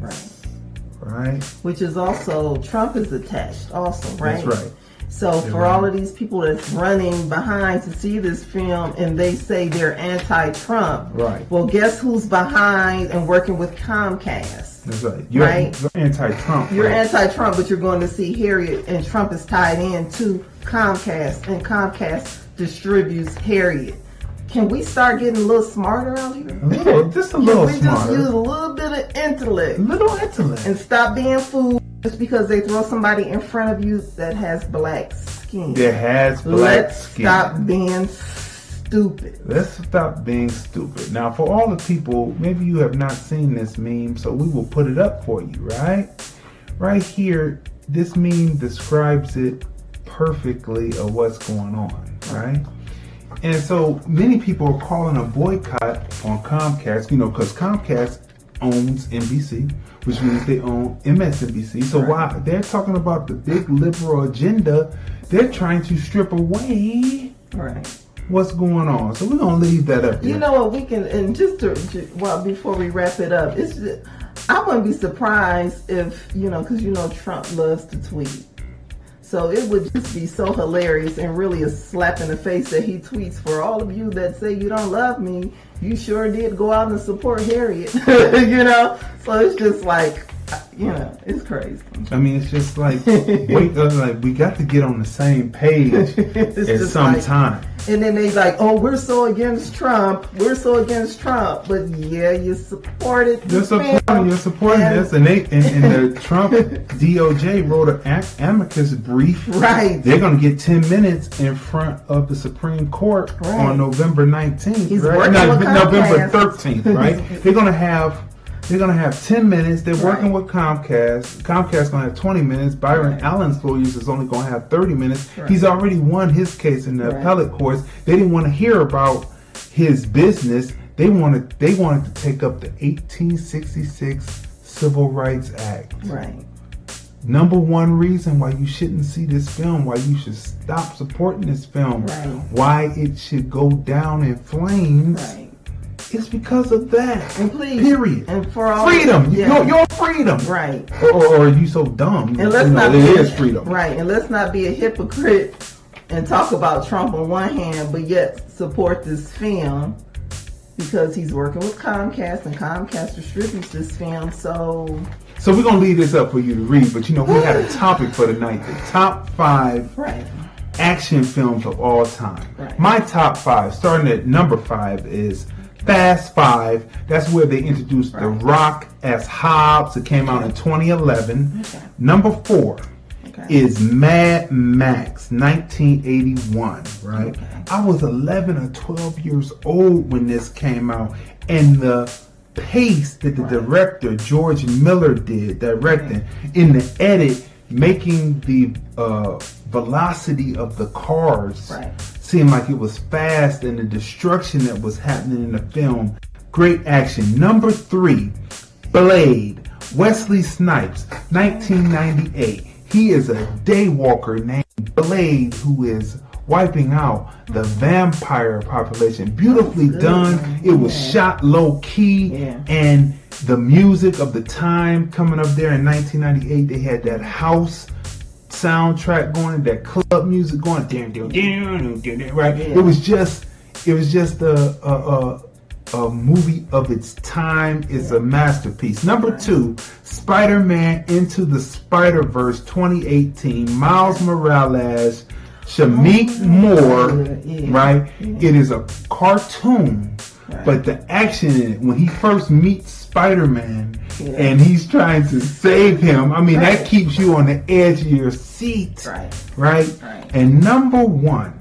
right?
Which is also, Trump is attached also, right?
That's right.
So for all of these people that's running behind to see this film and they say they're anti-Trump, well, guess who's behind and working with Comcast?
That's right. You're anti-Trump.
You're anti-Trump, but you're going to see Harriet, and Trump is tied in to Comcast, and Comcast distributes Harriet. Can we start getting a little smarter out here?
Just a little smarter. Can we
just use a little bit of intellect? And stop being fooled just because they throw somebody in front of you that has black skin. Let's stop being stupid.
Let's stop being stupid. Now, for all the people, maybe you have not seen this meme, so we will put it up for you, right? Right here, this meme describes it perfectly of what's going on, right? And so many people are calling a boycott on Comcast, because Comcast owns NBC, which means they own MSNBC. So while they're talking about the big liberal agenda, they're trying to strip away what's going on. So we're gonna leave that up there.
You know what, we can, and before we wrap it up, I wouldn't be surprised if, because Trump loves to tweet. So it would just be so hilarious and really a slap in the face that he tweets, for all of you that say you don't love me, you sure did go out and support Harriet. So it's just like, it's crazy.
I mean, it's just like, we got to get on the same page at some time.
And then they like, oh, we're so against Trump. But yeah, you supported. You're supporting
this, and the Trump DOJ wrote an amicus brief.
Right.
They're going to get 10 minutes in front of the Supreme Court on November 19th.
He's
right? November 13th. Right. They're going to have 10 minutes. They're working with Comcast. Comcast's going to have 20 minutes. Byron Allen's lawyers is only going to have 30 minutes. Right. He's already won his case in the appellate courts. They didn't want to hear about his business. They wanted to take up the 1866 Civil Rights Act.
Right.
Number one reason why you shouldn't see this film, why you should stop supporting this film, why it should go down in flames.
Right.
It's because of that.
And please,
period.
And for all
freedom, your freedom,
right?
Or are you so dumb?
And
it is freedom,
right? And let's not be a hypocrite and talk about Trump on one hand, but yet support this film because he's working with Comcast, and Comcast distributes this film. So
we're gonna leave this up for you to read. But we had a topic for tonight: the top 5 action films of all time. Right. My top 5, starting at number 5, is Fast 5. That's where they introduced The Rock as Hobbs. It came out in 2011. Okay. Number 4 is Mad Max 1981. Right? Okay. I was 11 or 12 years old when this came out, and the pace that the director George Miller did directing in the edit, making the velocity of the cars seemed like it was fast, and the destruction that was happening in the film, great action. Number 3, Blade, Wesley Snipes, 1998. He is a daywalker named Blade who is wiping out the vampire population. Beautifully done. It was shot low key, and the music of the time coming up there in 1998, they had that house soundtrack going, that club music going, right? It was just a movie of its time. It's a masterpiece. Number 2, Spider-Man Into the Spider-Verse 2018, Miles Morales, Shameik Moore, right? It is a cartoon, but the action in it, when he first meets Spider-Man and he's trying to save him, I mean, that keeps you on the edge of your seat, right? And number one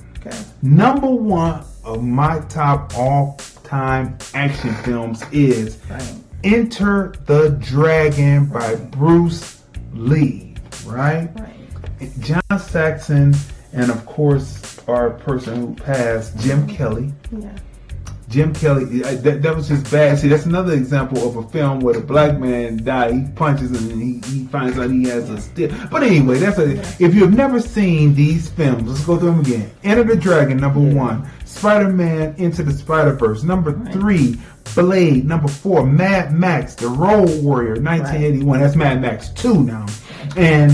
of my top all-time action films is Enter the Dragon by Bruce Lee, right? John Saxon, and of course our person who passed, Jim Kelly. Jim Kelly, that was just bad. See, that's another example of a film where the black man died. He punches him and he finds out he has a stick. But anyway, if you've never seen these films, let's go through them again. Enter the Dragon, number 1. Spider-Man Into the Spider-Verse, number 3. Blade, number 4. Mad Max, The Road Warrior, 1981. That's Mad Max 2 now. And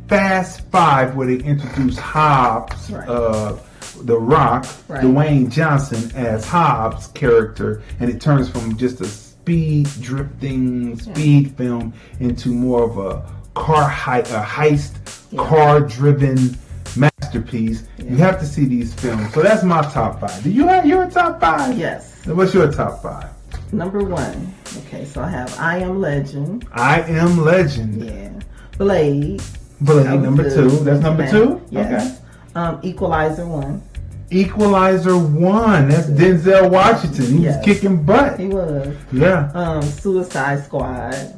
Fast 5, where they introduced Hobbs, The Rock, Dwayne Johnson as Hobbs' character, and it turns from just a speed film into more of a heist, car-driven masterpiece. You have to see these films. So that's my top 5. Do you have your top 5?
Yes.
What's your top 5?
Number 1. Okay, so I have I Am Legend.
I Am Legend.
Yeah. Blade,
number 2. That's number 2?
Yes. Okay. Equalizer 1.
Equalizer 1. That's Denzel Washington. He was kicking butt.
He was.
Yeah.
Suicide Squad.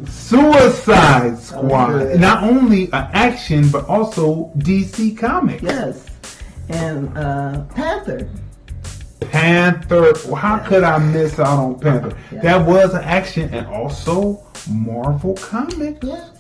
Not only an action, but also DC Comics.
Yes. And Panther.
How could I miss out on Panther? Yes. That was an action and also Marvel Comics.
Yes.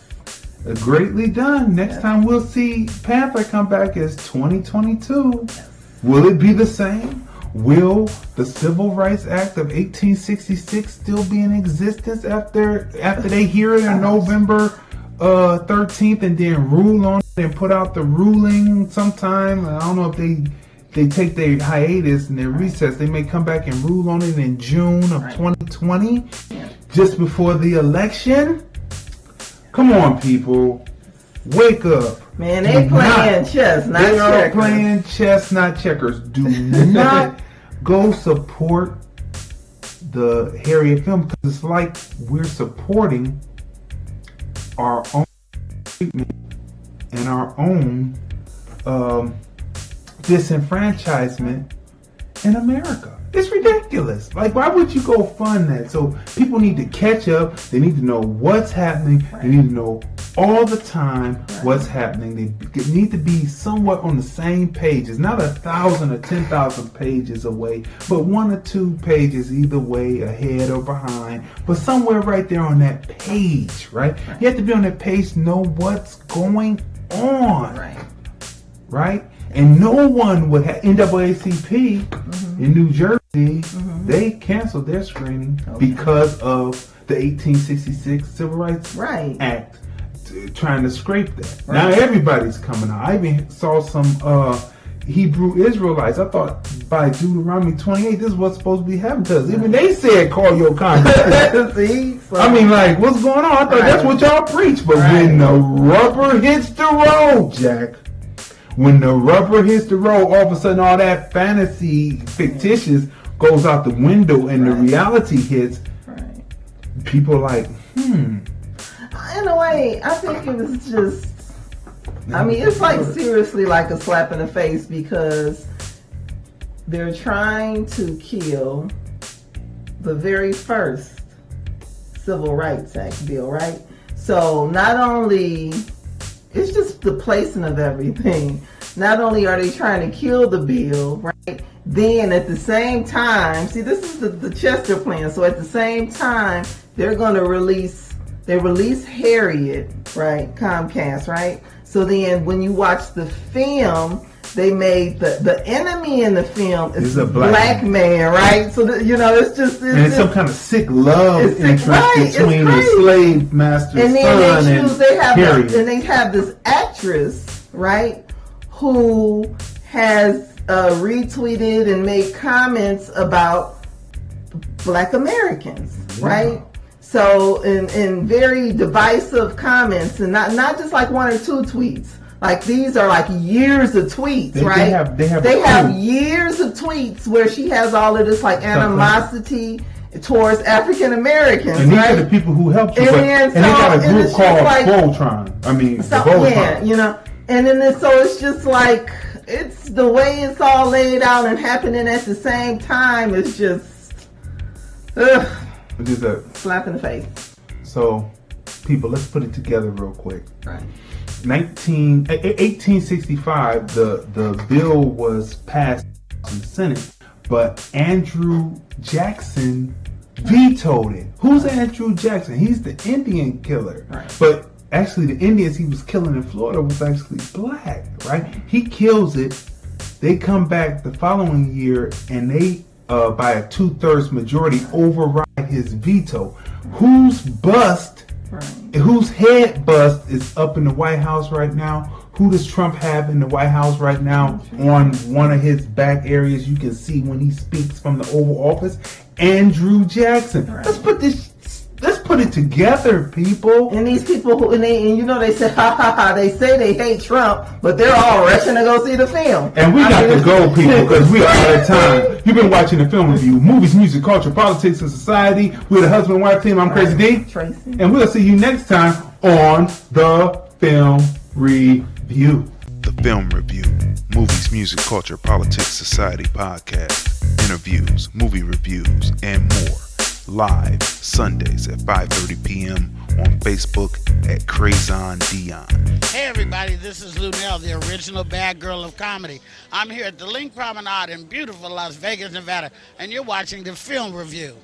Greatly done. Next time we'll see Panther come back as 2022. Yes. Will it be the same? Will the Civil Rights Act of 1866 still be in existence after they hear it on November 13th and then rule on it and put out the ruling sometime? I don't know if they take their hiatus and their recess. They may come back and rule on it in June of 2020, just before the election. Come on, people. Wake up.
Man, they playing chess, not checkers. They are
playing chess, not checkers. Do not go support the Harriet film, because it's like we're supporting our own treatment and our own disenfranchisement in America. It's ridiculous. Like, why would you go fund that? So people need to catch up. They need to know what's happening. They need to know all the time what's happening. They need to be somewhat on the same page. It's not 1,000 or 10,000 pages away, but 1 or 2 pages either way, ahead or behind, but somewhere right there on that page, right? You have to be on that page to know what's going on, right? And no one would have NAACP in New Jersey. They canceled their screening because of the 1866 Civil Rights Act trying to scrape that. Now everybody's coming out. I even saw some Hebrew Israelites. I thought by Deuteronomy 28, this is what's supposed to be happening to us. Even they said, call your conscience. I mean, like, what's going on? I thought that's what y'all preach. But when the rubber hits the road, Jack, when the rubber hits the road, all of a sudden all that fantasy, fictitious, goes out the window and the reality hits. People are like,
In a way, I think it was just, I mean, it's like seriously like a slap in the face, because they're trying to kill the very first Civil Rights Act bill, right? So not only, it's just the placing of everything. Not only are they trying to kill the bill, right? Then at the same time, see, this is the Chester plan. So at the same time, they're going to release Harriet, right? Comcast, right? So then when you watch the film, they made the enemy in the film is a black man, right? So it's just
it's some kind of sick love interest between the slave master's son and Harriet.
And they have this actress, right, who has retweeted and made comments about Black Americans, right? So in very divisive comments, and not just like 1 or 2 tweets. Like, these are like years of tweets, right? They have years of tweets where she has all of this like animosity towards African Americans,
and these are the people who helped you. And they got a group called Voltron. I mean, Voltron.
And then so it's just like, it's the way it's all laid out and happening at the same time. It's just,
just a
slap in the face.
So, people, let's put it together real quick. 1865, the bill was passed in the Senate, but Andrew Jackson vetoed it. Who's Andrew Jackson? He's the Indian killer. But actually, the Indians he was killing in Florida was actually black, right? He kills it. They come back the following year, and they, by a 2/3 majority, override his veto. Whose head bust is up in the White House right now? Who does Trump have in the White House right now? On one of his back areas, you can see when he speaks from the Oval Office, Andrew Jackson. Let's put it together, people.
And these people they say, they say they hate Trump, but they're all rushing to go see the film.
And we got to go, people, because we are out of time. You've been watching the film review, movies, music, culture, politics, and society. We're the husband and wife team. I'm Crazy D.
Tracy.
And we'll see you next time on the Film Review.
The Film Review, movies, music, culture, politics, society podcast, interviews, movie reviews, and more. Live Sundays at 5:30 p.m. on Facebook at Crazon Dion.
Hey everybody, this is Lunell, the original bad girl of comedy. I'm here at the Link Promenade in beautiful Las Vegas, Nevada, and you're watching the Film Review.